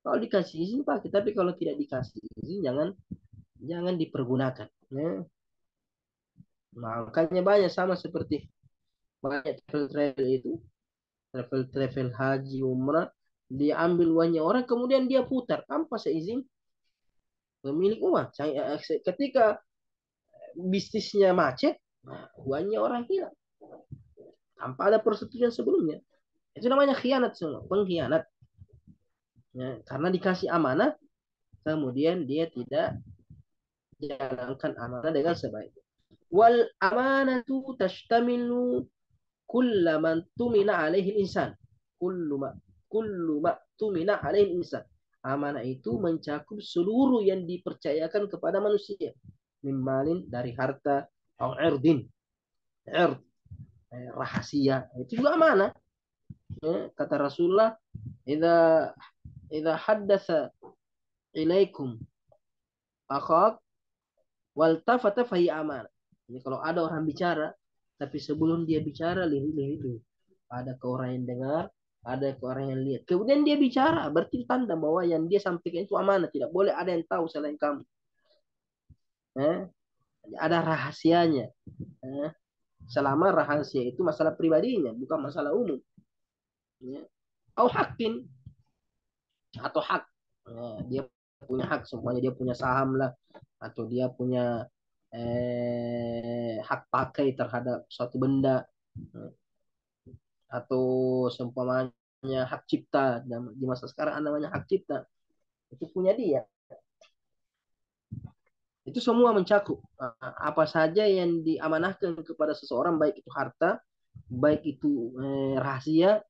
Kalau dikasih izin pakai, tapi kalau tidak dikasih izin jangan dipergunakan. Makanya banyak sama seperti banyak travel itu, travel haji umrah, diambil uangnya orang kemudian dia putar tanpa seizin pemilik uang. Ketika bisnisnya macet, uangnya orang hilang tanpa ada persetujuan sebelumnya. Itu namanya khianat semua, pengkhianat. Karena dikasih amanah, kemudian dia tidak jalankan amanah dengan sebaik. Wal amanatu tashtamilu kullu man tumina alaihi insan. Kullu ma tumina alaihi insan. Amanah itu mencakup seluruh yang dipercayakan kepada manusia. Mimmalin, dari harta, atau irdin. Rahasia. Itu juga amanah. Kata Rasulullah, idza haddatsa ilaikum akhak wal tafata fahi amanah. Jadi kalau ada orang bicara, tapi sebelum dia bicara, lihat dulu. Ada ke orang yang dengar, ada ke orang yang lihat. Kemudian dia bicara, berarti tanda bahwa yang dia sampaikan itu amanah. Tidak boleh ada yang tahu selain kamu. Ada rahasianya. selama rahasia itu masalah pribadinya, bukan masalah umum. Ya. Au hakin, atau hak. Ya, dia punya hak, semuanya dia punya saham lah, atau dia punya hak pakai terhadap suatu benda, atau seumpamanya hak cipta. Di masa sekarang namanya hak cipta, itu punya dia. Itu semua mencakup apa saja yang diamanahkan kepada seseorang, baik itu harta, baik itu rahasia,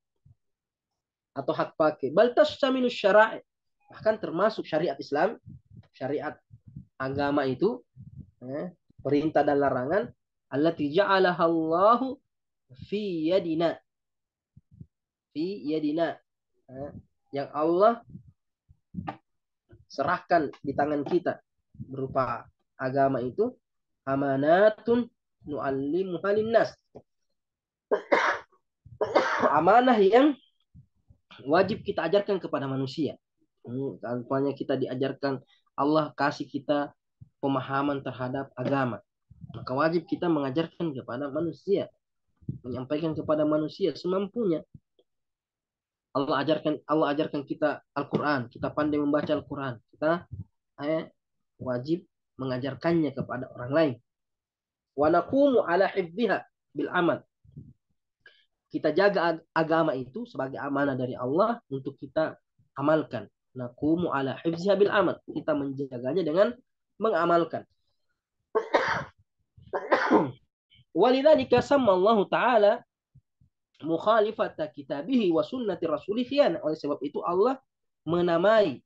atau hak pakai. Bal tastaminu syara'i, bahkan termasuk syariat Islam, syariat agama itu, perintah dan larangan, allati ja'alaha Allahu fi yadina, yang Allah serahkan di tangan kita berupa agama itu, amanatun nu'allimuha linnas, amanah yang wajib kita ajarkan kepada manusia. Tanpanya kita diajarkan, Allah kasih kita pemahaman terhadap agama, maka wajib kita mengajarkan kepada manusia, menyampaikan kepada manusia semampunya. Allah ajarkan kita Al-Quran, kita pandai membaca Al-Quran, kita wajib mengajarkannya kepada orang lain. Wa naqumu ala hifdhiha bil amal, kita jaga agama itu sebagai amanah dari Allah untuk kita amalkan. Naqumu ala hifdhiha bil amal, kita menjaganya dengan mengamalkan. Walidzalika samma Allah Ta'ala mukhalifata kitabihi wa sunnati rasulih khiyanah. Oleh sebab itu Allah menamai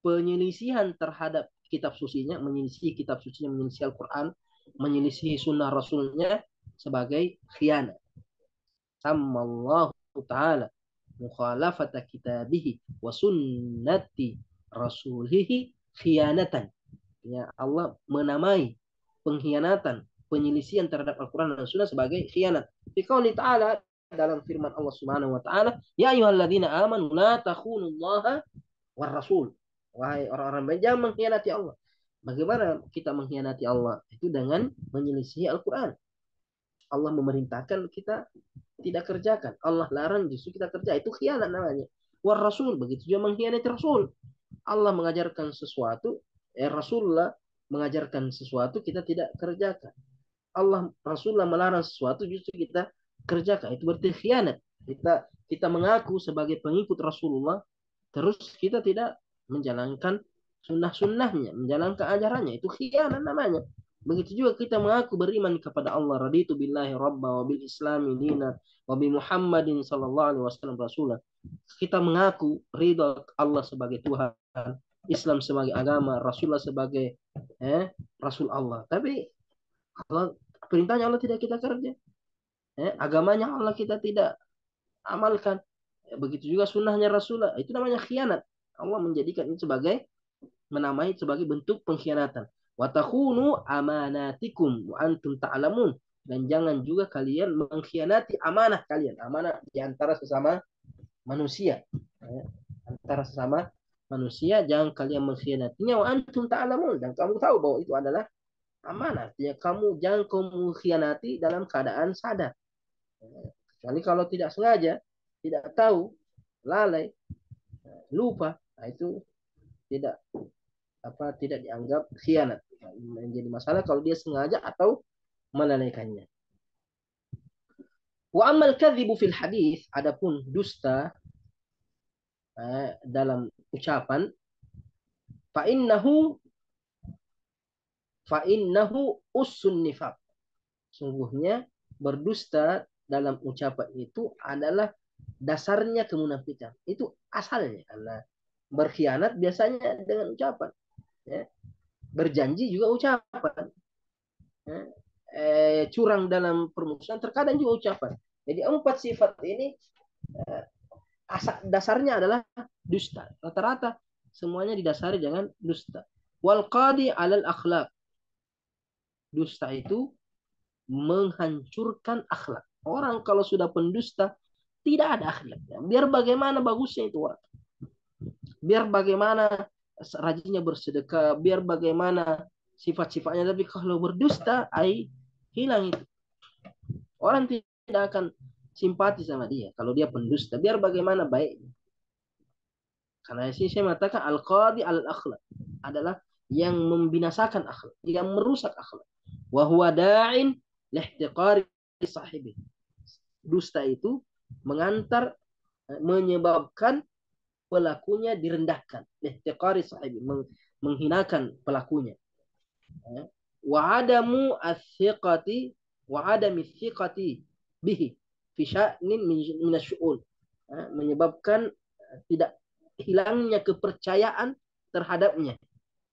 penyelisihan terhadap kitab sucinya, menyelisih kitab sucinya, menyelisih Al-Quran, menyelisih sunnah rasulnya sebagai khianat. Samma Allah Ta'ala mukhalafata kitabihi wa sunnati rasulihi khiyanatan. Ya, Allah menamai pengkhianatan, penyelisihan terhadap Al-Quran dan Sunnah sebagai khianat. Fi qouli ta'ala, dalam firman Allah Subhanahu wa taala, ya ayyuhalladzina amanu la takhunullaha war rasul. Wahai orang-orang baik, jangan mengkhianati Allah. Bagaimana kita mengkhianati Allah? Itu dengan menyelisihi Al-Quran. Allah memerintahkan, kita tidak kerjakan. Allah larang, justru kita kerja. Itu khianat namanya. War rasul, begitu juga mengkhianati Rasul. Allah mengajarkan sesuatu, Rasulullah mengajarkan sesuatu, kita tidak kerjakan. Rasulullah melarang sesuatu, justru kita kerjakan. Itu berarti khianat. Kita mengaku sebagai pengikut Rasulullah, terus kita tidak menjalankan sunnah-sunnahnya, menjalankan ajarannya. Itu khianat namanya. Begitu juga kita mengaku beriman kepada Allah, raditu billahi rabba wa bil islami dina wa bi Muhammadin sallallahu alaihi wasallam rasulah. Kita mengaku ridha Allah sebagai Tuhan, Islam sebagai agama, Rasulullah sebagai Rasul Allah. Tapi Allah, perintahnya Allah tidak kita kerja, agamanya Allah kita tidak amalkan. Begitu juga sunnahnya Rasulullah. Itu namanya khianat. Allah menjadikan itu menamai sebagai bentuk pengkhianatan. Wa takhunu amanatikum wa antum ta'lamun. Dan jangan juga kalian mengkhianati amanah kalian, amanah di antara sesama manusia. Antara sesama manusia jangan kalian mengkhianatinya, wa antum ta'lamun, dan kamu tahu bahwa itu adalah amanah. Ya, jangan kamu mengkhianati dalam keadaan sadar. Kecuali kalau tidak sengaja, tidak tahu, lalai, lupa, nah itu tidak dianggap khianat. Menjadi masalah kalau dia sengaja atau melalaikannya. Wa amal kadzibu fil hadis, adapun dusta dalam ucapan, fa innahu ussun nifaq, sungguhnya berdusta dalam ucapan itu adalah dasarnya kemunafikan. Itu asalnya, karena berkhianat biasanya dengan ucapan, berjanji juga ucapan, curang dalam permusuhan terkadang juga ucapan. Jadi 4 sifat ini dasarnya adalah dusta. Rata-rata semuanya didasari dengan dusta. Wal qadi 'alal akhlaq, dusta itu menghancurkan akhlak. Orang kalau sudah pendusta tidak ada akhlaknya. Biar bagaimana bagusnya itu orang, biar bagaimana rajinnya bersedekah, biar bagaimana sifat-sifatnya, tapi kalau berdusta, hilang itu. Orang tidak akan simpati sama dia kalau dia pendusta. Biar bagaimana baiknya. Karena sini saya mengatakan al-qadi al-akhlak adalah yang membinasakan akhlak, yang merusak akhlak. Wa huwa da'in lihtiqari sahibi. Dusta itu mengantar, menyebabkan pelakunya direndahkan. Lihtiqari sahibi, menghinakan pelakunya. Wa adamu as-thiqati wa adami thiqati bihi fi sya'nin min asy-syu'un. Menyebabkan tidak hilangnya kepercayaan terhadapnya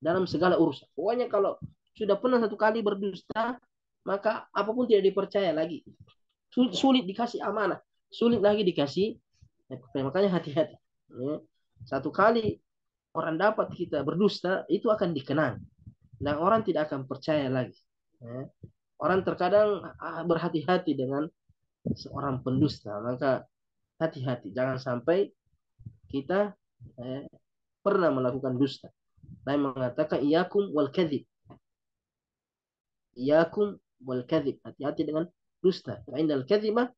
dalam segala urusan. Pokoknya kalau sudah pernah satu kali berdusta, maka apapun tidak dipercaya lagi. Sulit dikasih amanah, sulit lagi dikasih. Makanya hati-hati. Satu kali orang dapat kita berdusta, itu akan dikenang. Dan orang tidak akan percaya lagi. Orang terkadang berhati-hati dengan seorang pendusta. Maka hati-hati. Jangan sampai kita pernah melakukan dusta. Nabi mengatakan iyakum wal kadhib. Iyakum wal kadhib. Hati-hati dengan dusta. Fa innal kadhiba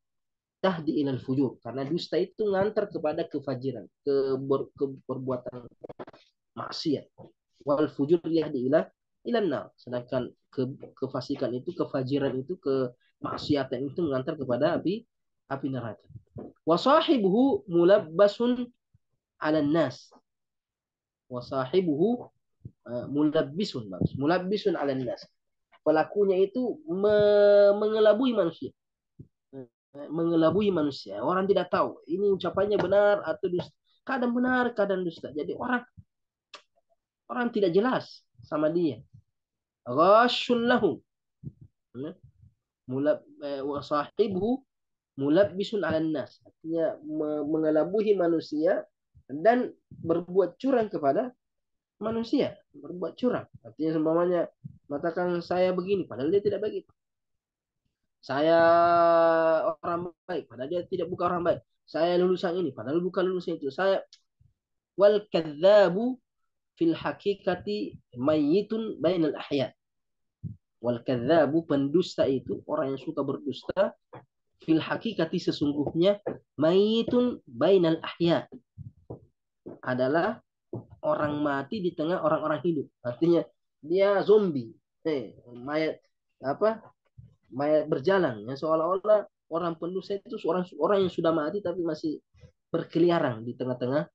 tahdi ilal fujur. Karena dusta itu ngantar kepada kefajiran, ke perbuatan maksiat. Wal fujur yahdi ilan nar. Sedangkan kefasikan itu, kefajiran itu, kemaksiatan itu mengantar kepada api neraka. Wa sahibuhu mulabbasun 'alan nas. Wa sahibuhu mulabbisun, mulabbisun 'alan nas. Pelakunya itu mengelabui manusia. Mengelabui manusia. Orang tidak tahu ini ucapannya benar atau dusta. Kadang benar, kadang dusta. Jadi orang tidak jelas sama dia. Ghashun lahu. Wa sahibuhu mulabbisun 'alan nas. Artinya mengelabui manusia dan berbuat curang kepada manusia, berbuat curang. Artinya seumpamanya mengatakan saya begini padahal dia tidak begitu. Saya orang baik padahal dia tidak bukan orang baik. Saya lulusan ini padahal bukan lulusan itu. Saya wal kadzabu fil haqiqati mayyitun bainal ahya. Wal kadzabu, pendusta itu, orang yang suka berdusta, fil haqiqati sesungguhnya, mayyitun bainal ahya, adalah orang mati di tengah orang-orang hidup. Artinya dia zombie, mayat apa? Mayat berjalan. Ya, seolah-olah orang pendusta itu orang yang sudah mati tapi masih berkeliaran di tengah-tengah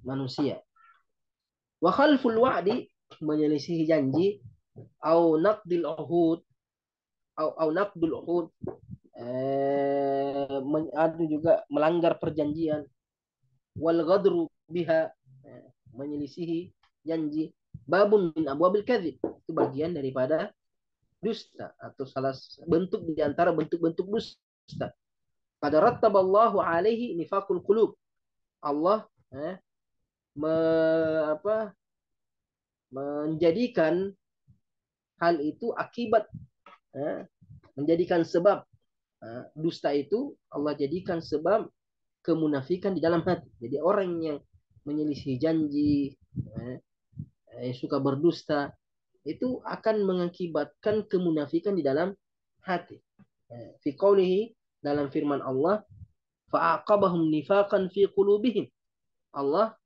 manusia. Wa khalful wa'di, menyelisihi janji, au naqdil uhud, au naqdul uhud, ada juga melanggar perjanjian, wal ghadru biha, menyelisihi janji, babun min abwabil kadzib, itu bagian daripada dusta atau salah bentuk di antara bentuk-bentuk dusta. Qad rattaballahu alaihi nifaqul qulub. Allah me, menjadikan hal itu akibat, menjadikan sebab dusta itu Allah jadikan sebab kemunafikan di dalam hati. Jadi orang yang menyelisih janji, suka berdusta, itu akan mengakibatkan kemunafikan di dalam hati. Fi qawlihi, dalam firman Allah, fa'aqabahum nifaqan fi qulubihim. Allah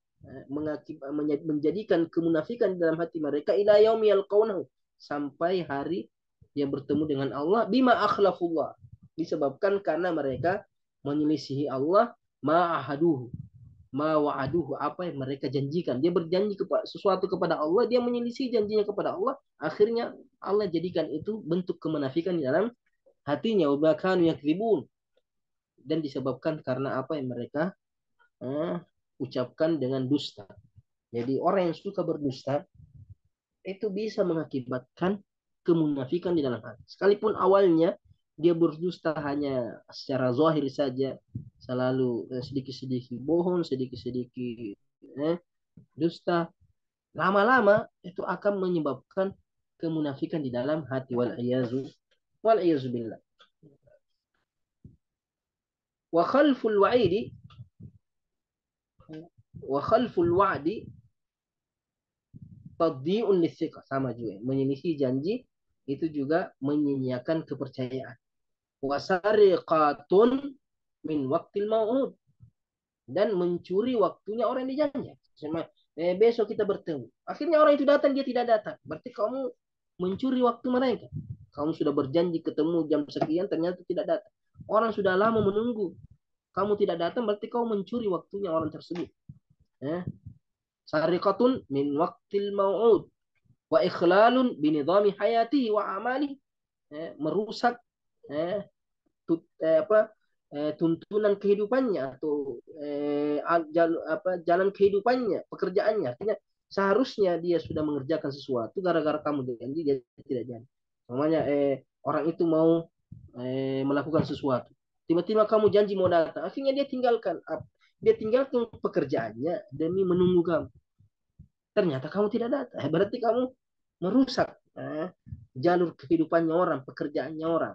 menjadikan kemunafikan di dalam hati mereka ila yaumi yalqawnahu, sampai hari dia bertemu dengan Allah, bima akhlafullah, disebabkan karena mereka menyelisihi Allah, ma'ahaduhu, ma wa'aduhu, apa yang mereka janjikan. Dia berjanji kepada sesuatu kepada Allah, dia menyelisih janjinya kepada Allah, akhirnya Allah jadikan itu bentuk kemunafikan di dalam hatinya. Wa kanu yakdzibun, dan disebabkan karena apa yang mereka ucapkan dengan dusta. Jadi orang yang suka berdusta itu bisa mengakibatkan kemunafikan di dalam hati. Sekalipun awalnya dia berdusta hanya secara zahir saja, selalu sedikit-sedikit bohong, sedikit-sedikit dusta, lama-lama itu akan menyebabkan kemunafikan di dalam hati. Wal iyazu billah. Wa khalful wa'idi, wa khalful wa'di taddi'un litsiqah, sama juga menyelisih janji itu juga menyia-nyiakan kepercayaan. Wasariqatun min waktil mau'ud, dan mencuri waktunya orang yang dijanji. Besok kita bertemu. Akhirnya orang itu datang, dia tidak datang. Berarti kamu mencuri waktu mereka. Kamu sudah berjanji ketemu jam sekian, ternyata tidak datang. Orang sudah lama menunggu. Kamu tidak datang, berarti kamu mencuri waktunya orang tersebut. Sariqatun min waktil mau'ud wa ikhlalun binidami hayati wa amali, merusak tuntunan kehidupannya atau jalan kehidupannya, pekerjaannya. Artinya seharusnya dia sudah mengerjakan sesuatu, gara-gara kamu janji dia tidak jadi. Namanya orang itu mau melakukan sesuatu, tiba-tiba kamu janji mau datang, akhirnya dia tinggalkan pekerjaannya demi menunggu kamu. Ternyata kamu tidak datang, berarti kamu merusak jalur kehidupannya orang, pekerjaannya orang.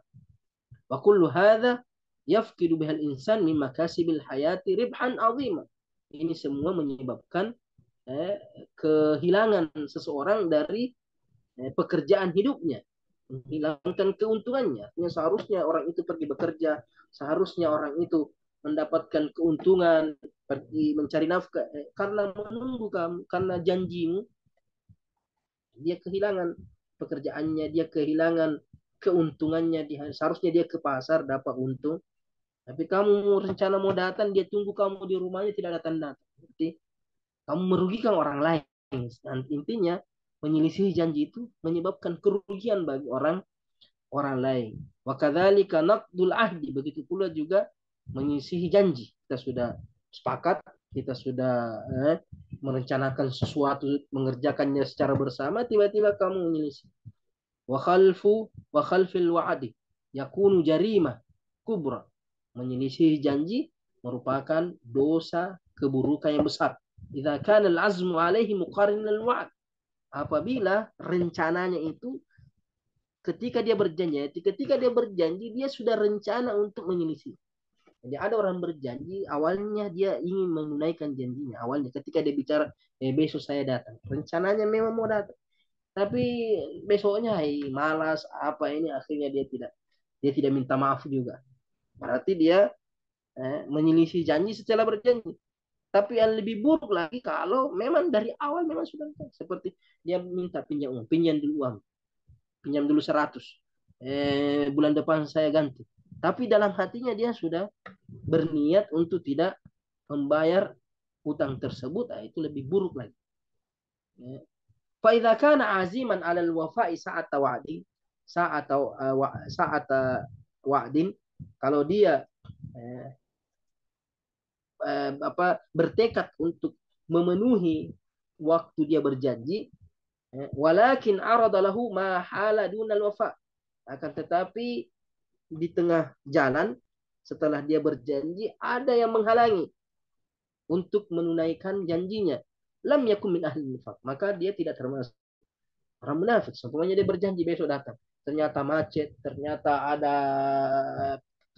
Wa kullu hadza yafqidu bihal insan min makasibil hayati ribhan azima. Ini semua menyebabkan kehilangan seseorang dari pekerjaan hidupnya, menghilangkan keuntungannya. Seharusnya orang itu pergi bekerja, seharusnya orang itu mendapatkan keuntungan, pergi mencari nafkah, karena menunggu kamu, karena janjimu, dia kehilangan pekerjaannya, dia kehilangan keuntungannya. Seharusnya dia ke pasar dapat untung, tapi kamu rencana mau datang, dia tunggu kamu di rumahnya tidak datang-datang. Berarti kamu merugikan orang lain. Dan intinya menyelisih janji itu menyebabkan kerugian bagi orang lain. Wa kadzalika naqdul ahdi, begitu pula juga menyelisihi janji. Kita sudah sepakat, kita sudah merencanakan sesuatu, mengerjakannya secara bersama, tiba-tiba kamu menyelisih. Wa khalfil wa'di yakunu jarimah kubra. Menyelisih janji merupakan dosa keburukan yang besar. Idza kana al-azmu alaihi muqarin lil-wa'd, apabila rencananya itu ketika dia berjanji dia sudah rencana untuk menyelisih. Jadi ada orang berjanji, awalnya dia ingin menunaikan janjinya. Awalnya ketika dia bicara, besok saya datang. Rencananya memang mau datang. Tapi besoknya malas apa ini, akhirnya dia tidak minta maaf juga. Berarti dia menyelisih janji setelah berjanji. Tapi yang lebih buruk lagi kalau memang dari awal memang sudah seperti dia minta pinjam uang, pinjam dulu 100, bulan depan saya ganti. Tapi dalam hatinya dia sudah berniat untuk tidak membayar utang tersebut, itu lebih buruk lagi. Fa idza kana aziman 'ala al-wafa'i sa'ata wa'din, kalau dia bertekad untuk memenuhi waktu dia berjanji, walakin arada lahu ma hala dunal wafa, akan tetapi di tengah jalan setelah dia berjanji ada yang menghalangi untuk menunaikan janjinya, lam yakun min ahli nifaq, maka dia tidak termasuk orang munafik. Sempuranya dia berjanji besok datang, ternyata macet, ternyata ada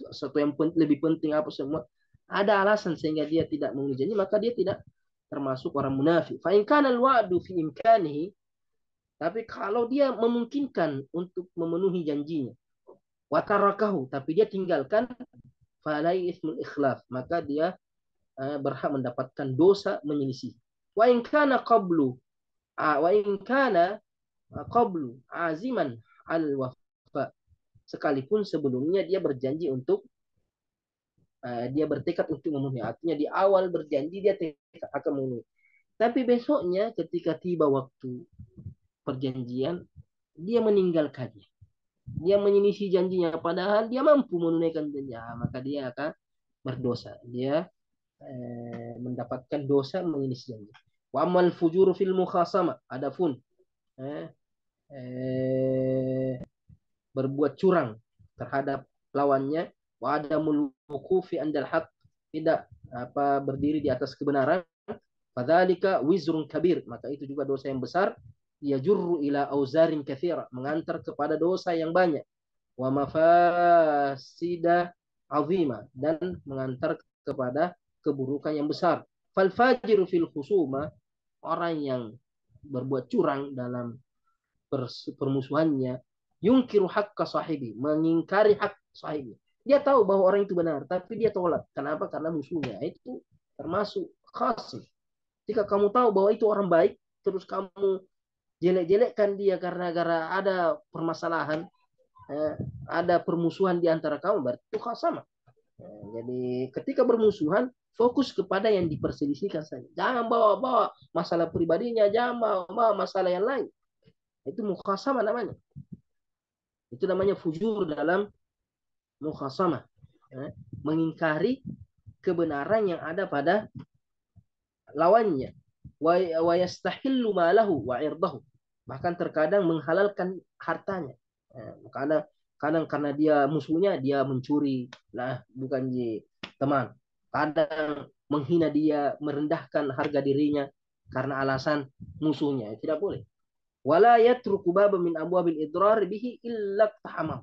sesuatu yang lebih penting apa semua, ada alasan sehingga dia tidak memenuhi janji, maka dia tidak termasuk orang munafik. Fa in kana al-wa'du fi imkanihi, tapi kalau dia memungkinkan untuk memenuhi janjinya, wa tarakahu, tapi dia tinggalkan, falai ismul ikhlaf, maka dia berhak mendapatkan dosa menyelisih. Wa in kana qablu aziman al wafa, sekalipun sebelumnya dia berjanji untuk dia bertekad untuk memenuhi, artinya di awal berjanji dia akan memenuhi, tapi besoknya ketika tiba waktu perjanjian dia meninggalkannya, dia menyelisih janjinya padahal dia mampu menunaikan janjinya, maka dia akan berdosa, dia mendapatkan dosa menyelisih janji. Wa amal fujuru fil mukhasama, adapun berbuat curang terhadap lawannya, wa adamul wuqufi andal haq, tidak berdiri di atas kebenaran, fadzalika wizrun kabir, maka itu juga dosa yang besar, yajurru ila auzarin katsira, mengantar kepada dosa yang banyak, wa mafasida azima, dan mengantar kepada keburukan yang besar. Fal fajiru fil khusuma, orang yang berbuat curang dalam permusuhannya, yungkiru haqqa sahibi, mengingkari hak sahibnya. Dia tahu bahwa orang itu benar, tapi dia tolak. Kenapa? Karena musuhnya. Itu termasuk khasih. Jika kamu tahu bahwa itu orang baik, terus kamu jelek-jelekkan dia karena gara ada permasalahan, ada permusuhan di antara kamu, berarti itu sama. Jadi ketika bermusuhan, fokus kepada yang diperselisihkan saja. Jangan bawa-bawa masalah pribadinya, jangan bawa-bawa masalah yang lain. Itu mukhasama namanya. Itu namanya fujur dalam mukhasama. Mengingkari kebenaran yang ada pada lawannya. Wa yastahillu malahu wa irdahu. Bahkan terkadang menghalalkan hartanya. Kadang karena dia musuhnya, dia mencuri. Nah, bukan teman. Kadang menghina dia, merendahkan harga dirinya karena alasan musuhnya. Tidak boleh. Wala yatruku baba min abwabil idrar bihi illa tahamam.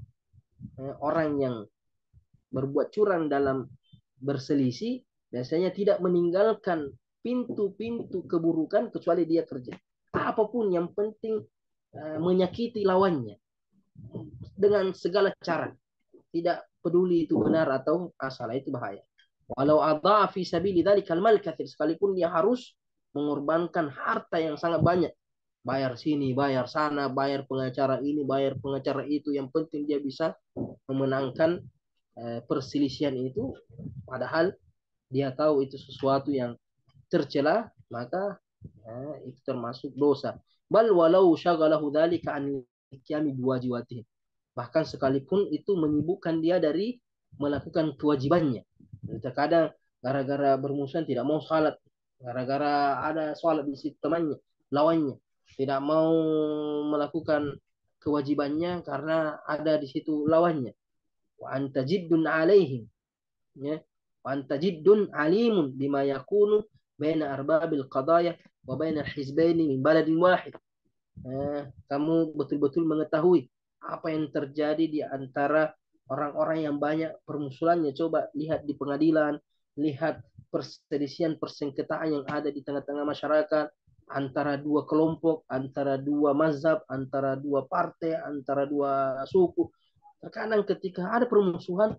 Orang yang berbuat curang dalam berselisih biasanya tidak meninggalkan pintu-pintu keburukan kecuali dia kerja. Apapun yang penting menyakiti lawannya dengan segala cara. Tidak peduli itu benar atau salah, itu bahaya. Walau adha fi sabili dzalikal mal katsir, sekalipun dia harus mengorbankan harta yang sangat banyak. Bayar sini, bayar sana, bayar pengacara ini, bayar pengacara itu, yang penting dia bisa memenangkan perselisihan itu, padahal dia tahu itu sesuatu yang tercela, maka itu termasuk dosa. Bal walau syagalahu dzalika an qiyami biwajibatih. Bahkan sekalipun itu menyibukkan dia dari melakukan kewajibannya. Terkadang gara-gara bermusuhan tidak mau salat, gara-gara ada salat di situ temannya, lawannya tidak mau melakukan kewajibannya karena ada di situ lawannya. Wa anta jiddun alaihim, ya, wa anta jiddun alimun bima yakunu baina arbabil qadaya wa baina hizbaini min baladin wahid. Kamu betul-betul mengetahui apa yang terjadi di antara orang-orang yang banyak permusuhannya. Coba lihat di pengadilan, lihat perselisihan persengketaan yang ada di tengah-tengah masyarakat antara dua kelompok, antara dua mazhab, antara dua partai, antara dua suku. Terkadang ketika ada permusuhan,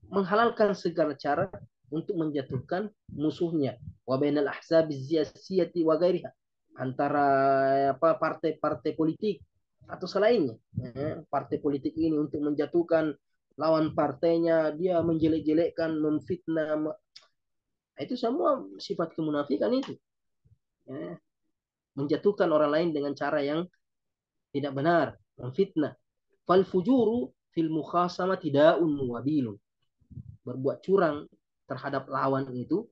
menghalalkan segala cara untuk menjatuhkan musuhnya. Wa bainal ahzabiz siyasiyati wa ghairiha, antara partai-partai politik atau selainnya. Partai politik ini untuk menjatuhkan lawan partainya, dia menjelek-jelekkan, memfitnah. Itu semua sifat kemunafikan itu. Menjatuhkan orang lain dengan cara yang tidak benar, memfitnah. Fal fujuru fil mukhasama tida'un wabilun. Berbuat curang terhadap lawan itu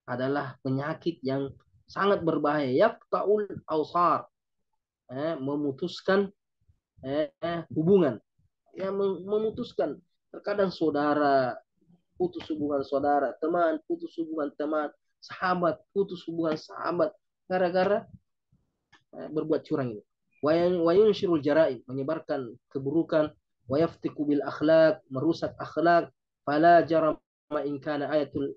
adalah penyakit yang sangat berbahaya. Yaqta'ul awsar, memutuskan hubungan, memutuskan. Terkadang saudara putus hubungan saudara, teman putus hubungan teman, sahabat putus hubungan sahabat, gara-gara berbuat curang ini. Wa yunshirul jara'i, menyebarkan keburukan. Wa yaftiku bil akhlaq, merusak akhlak. Fala jarama in kana ayatu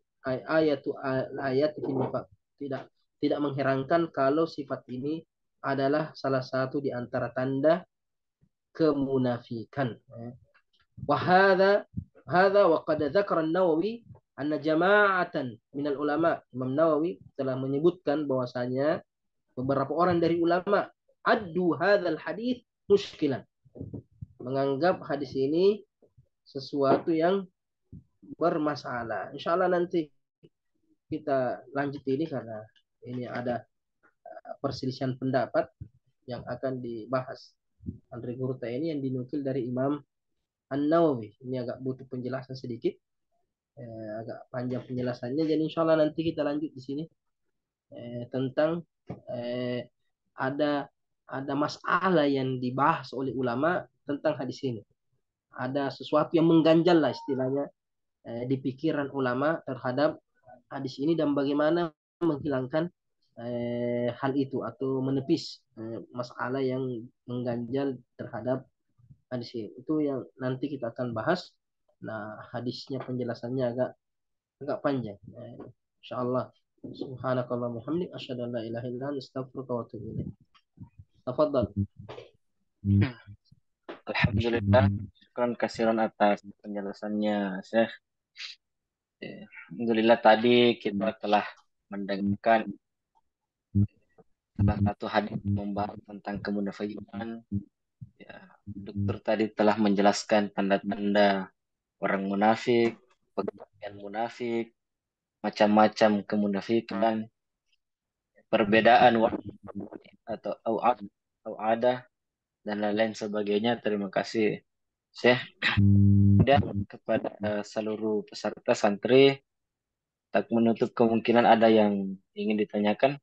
fil nifaq. Tidak mengherankan kalau sifat ini adalah salah satu di antara tanda kemunafikan. Wa hadza wa qad dzakara an-Nawawi anna jama'atan minal ulama. Imam Nawawi telah menyebutkan bahwasanya beberapa orang dari ulama addu hadzal hadis muskilan, menganggap hadis ini sesuatu yang bermasalah. Insyaallah nanti kita lanjut ini karena ini ada perselisihan pendapat yang akan dibahas Andre Gurta ini yang dinukil dari Imam An-Nawawi. Ini agak butuh penjelasan sedikit, agak panjang penjelasannya. Jadi insyaallah nanti kita lanjut di sini tentang ada masalah yang dibahas oleh ulama tentang hadis ini. Ada sesuatu yang mengganjal lah istilahnya di pikiran ulama terhadap hadis ini dan bagaimana menghilangkan hal itu atau menepis masalah yang mengganjal terhadap hadis ini. Itu yang nanti kita akan bahas. Nah, hadisnya penjelasannya agak panjang. Insyaallah. Subhanakallahumma hamdik asyhadu an la ilaha illa anta astaghfiruka wa atubu ilaik. Tafadhal. Alhamdulillah. syukran kasiran atas penjelasannya, Syekh. Alhamdulillah tadi kita telah mendengarkan salah satu hadis membahas tentang kemunafikan. Ya, dokter tadi telah menjelaskan tanda-tanda orang munafik, pekerjaan munafik, macam-macam kemunafikan, perbedaan atau au ada dan lain-lain sebagainya. Terima kasih, Syekh. Kemudian kepada seluruh peserta santri, tak menutup kemungkinan ada yang ingin ditanyakan.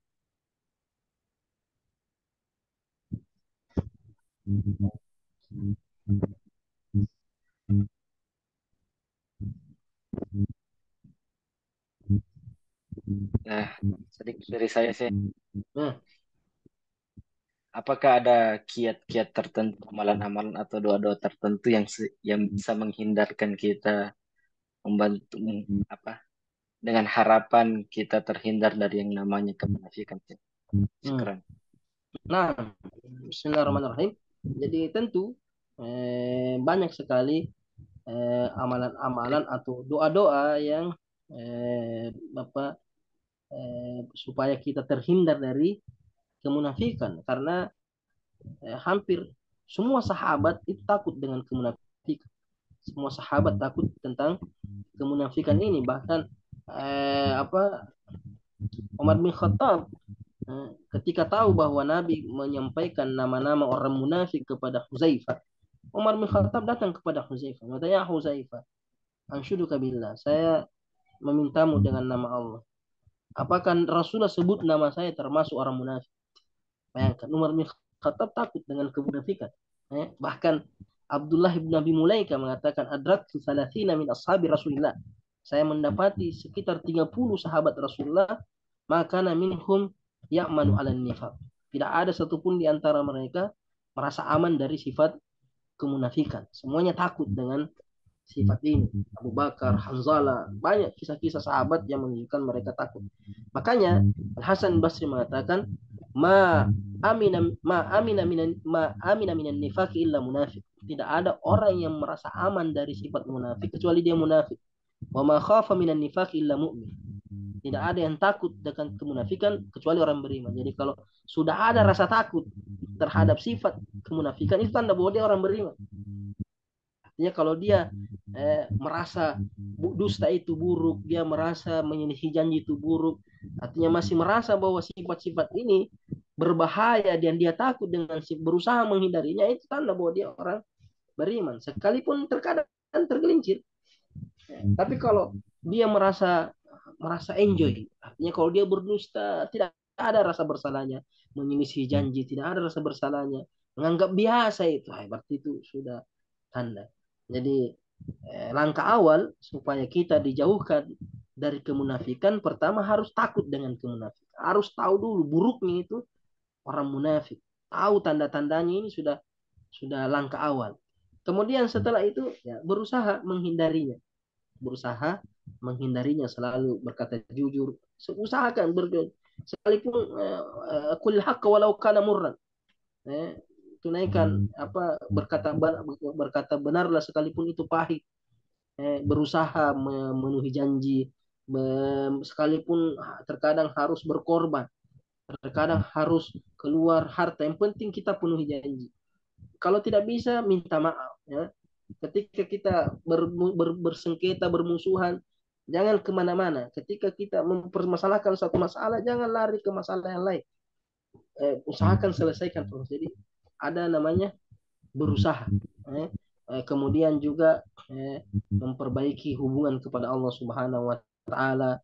Nah, sedikit dari saya sih, Nah, apakah ada kiat-kiat tertentu, amalan-amalan atau doa-doa tertentu yang bisa menghindarkan kita, membantu apa dengan harapan kita terhindar dari yang namanya kemunafikan. hmm. Sekarang. Nah, Bismillahirrahmanirrahim. Jadi tentu banyak sekali amalan-amalan atau doa-doa yang Bapak supaya kita terhindar dari kemunafikan karena hampir semua sahabat itu takut dengan kemunafikan. Semua sahabat takut tentang kemunafikan ini, bahkan Umar bin Khattab ketika tahu bahwa Nabi menyampaikan nama-nama orang munafik kepada Huzaifah, Umar bin Khattab datang kepada Huzaifah, katanya, Huzaifah, anshuduka billah, saya memintamu dengan nama Allah. Apakah Rasulullah sebut nama saya termasuk orang munafik? Bayangkan, Umar bin Khattab takut dengan kemunafikan. Bahkan Abdullah bin Abi Mulaika mengatakan, adraktu salatina min ashabi Rasulillah. Saya mendapati sekitar 30 sahabat Rasulullah, maka minhum ya'manu ala nifaq. Tidak ada satupun di antara mereka merasa aman dari sifat kemunafikan. Semuanya takut dengan sifat ini. Abu Bakar, Hanzalah, banyak kisah-kisah sahabat yang menunjukkan mereka takut. Makanya Al Hasan Basri mengatakan, ma amina minan nifaqi illa munafik. Tidak ada orang yang merasa aman dari sifat munafik kecuali dia munafik. Wa ma khafa minan nifaqi illa mu'min. Tidak ada yang takut dengan kemunafikan kecuali orang beriman. Jadi kalau sudah ada rasa takut terhadap sifat kemunafikan, itu tanda bahwa dia orang beriman. Artinya kalau dia merasa dusta itu buruk, dia merasa menyelisihi janji itu buruk, artinya masih merasa bahwa sifat-sifat ini berbahaya dan dia takut dengan berusaha menghindarinya, itu tanda bahwa dia orang beriman. Sekalipun terkadang tergelincir. Tapi kalau dia merasa enjoy, artinya kalau dia berdusta tidak ada rasa bersalahnya, menyelisih janji tidak ada rasa bersalahnya, menganggap biasa itu, berarti itu sudah tanda. Jadi langkah awal supaya kita dijauhkan dari kemunafikan, pertama harus takut dengan kemunafikan. Harus tahu dulu buruknya itu orang munafik. Tahu tanda-tandanya, ini sudah langkah awal. Kemudian setelah itu ya berusaha menghindarinya. Berusaha menghindarinya, selalu berkata jujur. Usahakan sekalipun kul haqqa walau kana murran. Tunaikan berkata benarlah sekalipun itu pahit. Berusaha memenuhi janji, sekalipun terkadang harus berkorban, terkadang harus keluar harta, yang penting kita penuhi janji. Kalau tidak bisa, minta maaf. Ketika kita bersengketa, bermusuhan, jangan kemana-mana. Ketika kita mempermasalahkan satu masalah, jangan lari ke masalah yang lain. Usahakan selesaikan terus. Jadi ada namanya berusaha. Kemudian juga memperbaiki hubungan kepada Allah Subhanahu wa taala,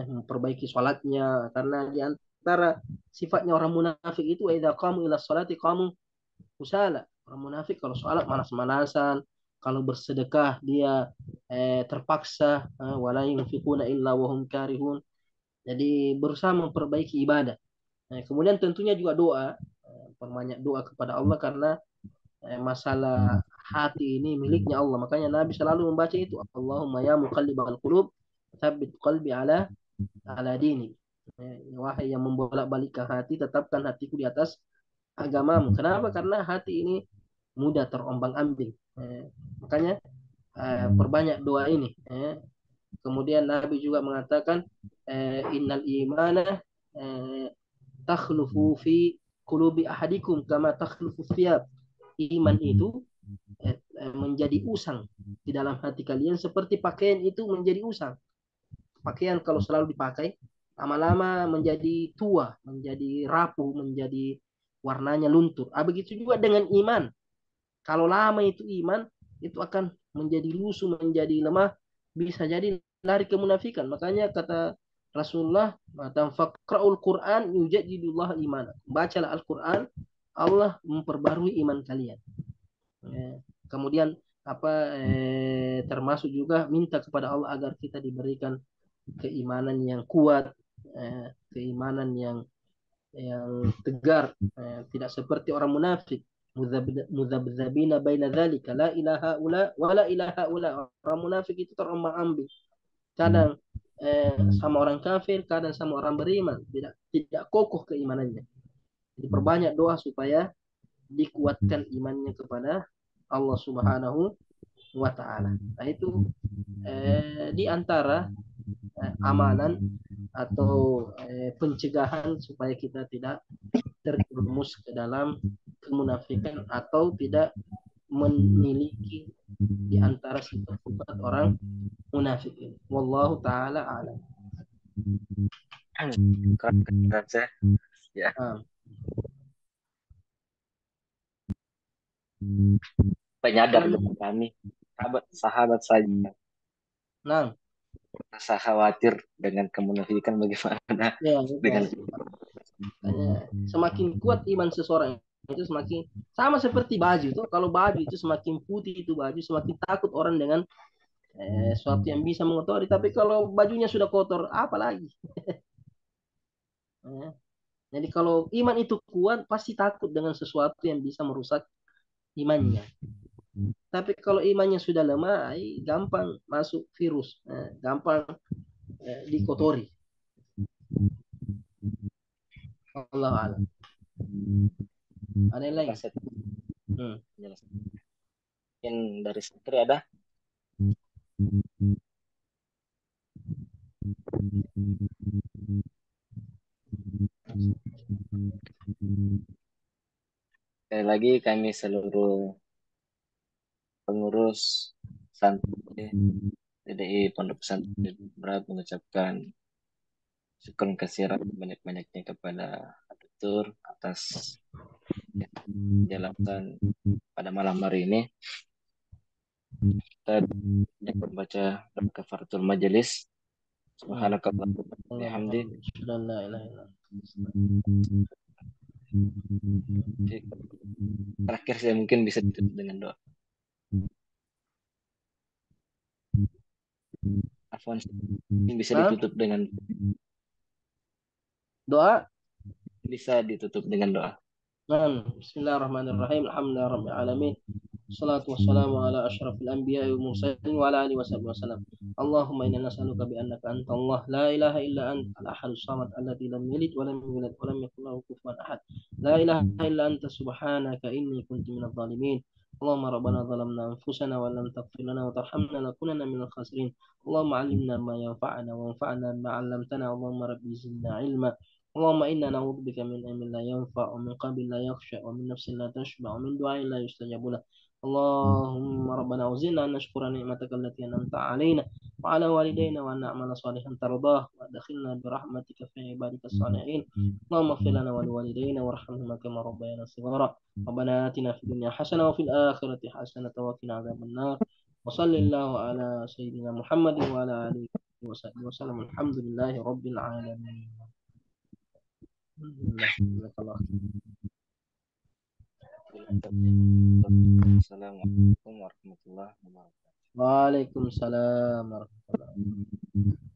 memperbaiki salatnya, karena di antara sifatnya orang munafik itu, idza qamu ila sholati qamu kusala. Orang munafik kalau salat malas-malasan, kalau bersedekah dia terpaksa, wala yunfiquna illa wa hum karihun. Jadi berusaha memperbaiki ibadah. Kemudian tentunya juga doa, perbanyak doa kepada Allah, karena masalah hati ini miliknya Allah. Makanya Nabi selalu membaca itu, Allahumma ya muqallibal qulub, tsabbit qalbi ala dini. Wahai yang membolak-balikkan hati, tetapkan hatiku di atas agamamu. Kenapa? Karena hati ini mudah terombang-ambing. Makanya perbanyak doa ini. Kemudian Nabi juga mengatakan innal imana takhlufu fi qulubi ahadikum kama takhlufu thiyab. Iman itu menjadi usang di dalam hati kalian seperti pakaian itu menjadi usang. Pakaian kalau selalu dipakai lama-lama menjadi tua, menjadi rapuh, menjadi warnanya luntur. Begitu juga dengan iman. Kalau lama itu iman itu akan menjadi lusuh, menjadi lemah, bisa jadi lari kemunafikan. Makanya kata Rasulullah, "Faqra'ul Qur'an yujadidullah iman." Bacalah Al-Qur'an, Allah memperbarui iman kalian. Kemudian termasuk juga minta kepada Allah agar kita diberikan keimanan yang kuat, keimanan yang tegar, tidak seperti orang munafik, mudzabdzabina baina dzalika, la ilaha ula wa la ilaha ula. Orang munafik itu terombang-ambing, kadang sama orang kafir, kadang sama orang beriman, tidak kokoh keimanannya. Jadi perbanyak doa supaya dikuatkan imannya kepada Allah Subhanahu wa taala. Nah, itu di antara amalan atau pencegahan supaya kita tidak terjerumus ke dalam kemunafikan atau tidak memiliki di antara sifat-sifat orang munafik ini. Wallahu taala alam. Keren saya. Ya. Penyadar dengan kami, sahabat saja. Nah, Rasa khawatir dengan kemunafikan bagaimana ya, dengan semakin kuat iman seseorang itu semakin sama seperti baju tuh. Kalau baju itu semakin putih itu baju, semakin takut orang dengan sesuatu yang bisa mengotori. Tapi kalau bajunya sudah kotor, apa lagi? Jadi kalau iman itu kuat, pasti takut dengan sesuatu yang bisa merusak imannya. Tapi kalau imannya sudah lemah, gampang masuk virus, gampang dikotori. Allah alam. Ada yang lain? Mungkin dari Satri ada? Sekali lagi kami seluruh pengurus santri PDI Pondok Pesantren Berat mengucapkan syukur kasihan banyak-banyaknya kepada Atur atas penjelasan pada malam hari ini. Kita membaca kafaratul majelis. Subhanakallah wa bihamdi. Terakhir saya mungkin bisa ditutup dengan doa. Afwan, ini bisa ditutup dengan doa. Bisa ditutup dengan doa. Bismillahirrahmanirrahim. Alhamdulillah rabbil alamin. Salatu wassalamu ala asyrafil anbiya'i wal mursalin wa ala alihi wasallam. Allahumma inna nas'aluka bi annaka anta Allah la ilaha illa anta al-ahadus samad alladzi lam yalid wa lam yulad wa lam yakul lahu kufuwan ahad. La ilaha illa anta subhanaka inni kuntu minadh dhalimin. Allahumma rabbana zalamna anfusana wa lam taghfir lana wa tarhamna lakunanna minal khasirin. Allahumma 'allimna ma yanfa'una wa anfa'na ma 'allamtana. Allahumma rabbi zidna 'ilma. اللهم إنا نعوذ بك من علم لا ينفع ومن قلب لا يخشع ومن نفس لا تشبع ومن دعاء لا يستجاب له. اللهم ربنا أوزعنا أن نشكر نعمتك التي أنعمت علينا وعلى والدينا وأن نعمل صالحا ترضاه وأدخلنا برحمتك في عبادك الصالحين. اللهم اغفر لنا ولوالدينا وارحمهما كما ربيانا صغارا. ربنا آتنا في الدنيا حسنة وفي الآخرة حسنة وقنا عذاب النار. وصل الله على سيدنا محمد وعلى آله وصحبه وسلم. الحمد لله رب العالمين. Assalamualaikum warahmatullahi wabarakatuh. Waalaikumsalam warahmatullahi wabarakatuh.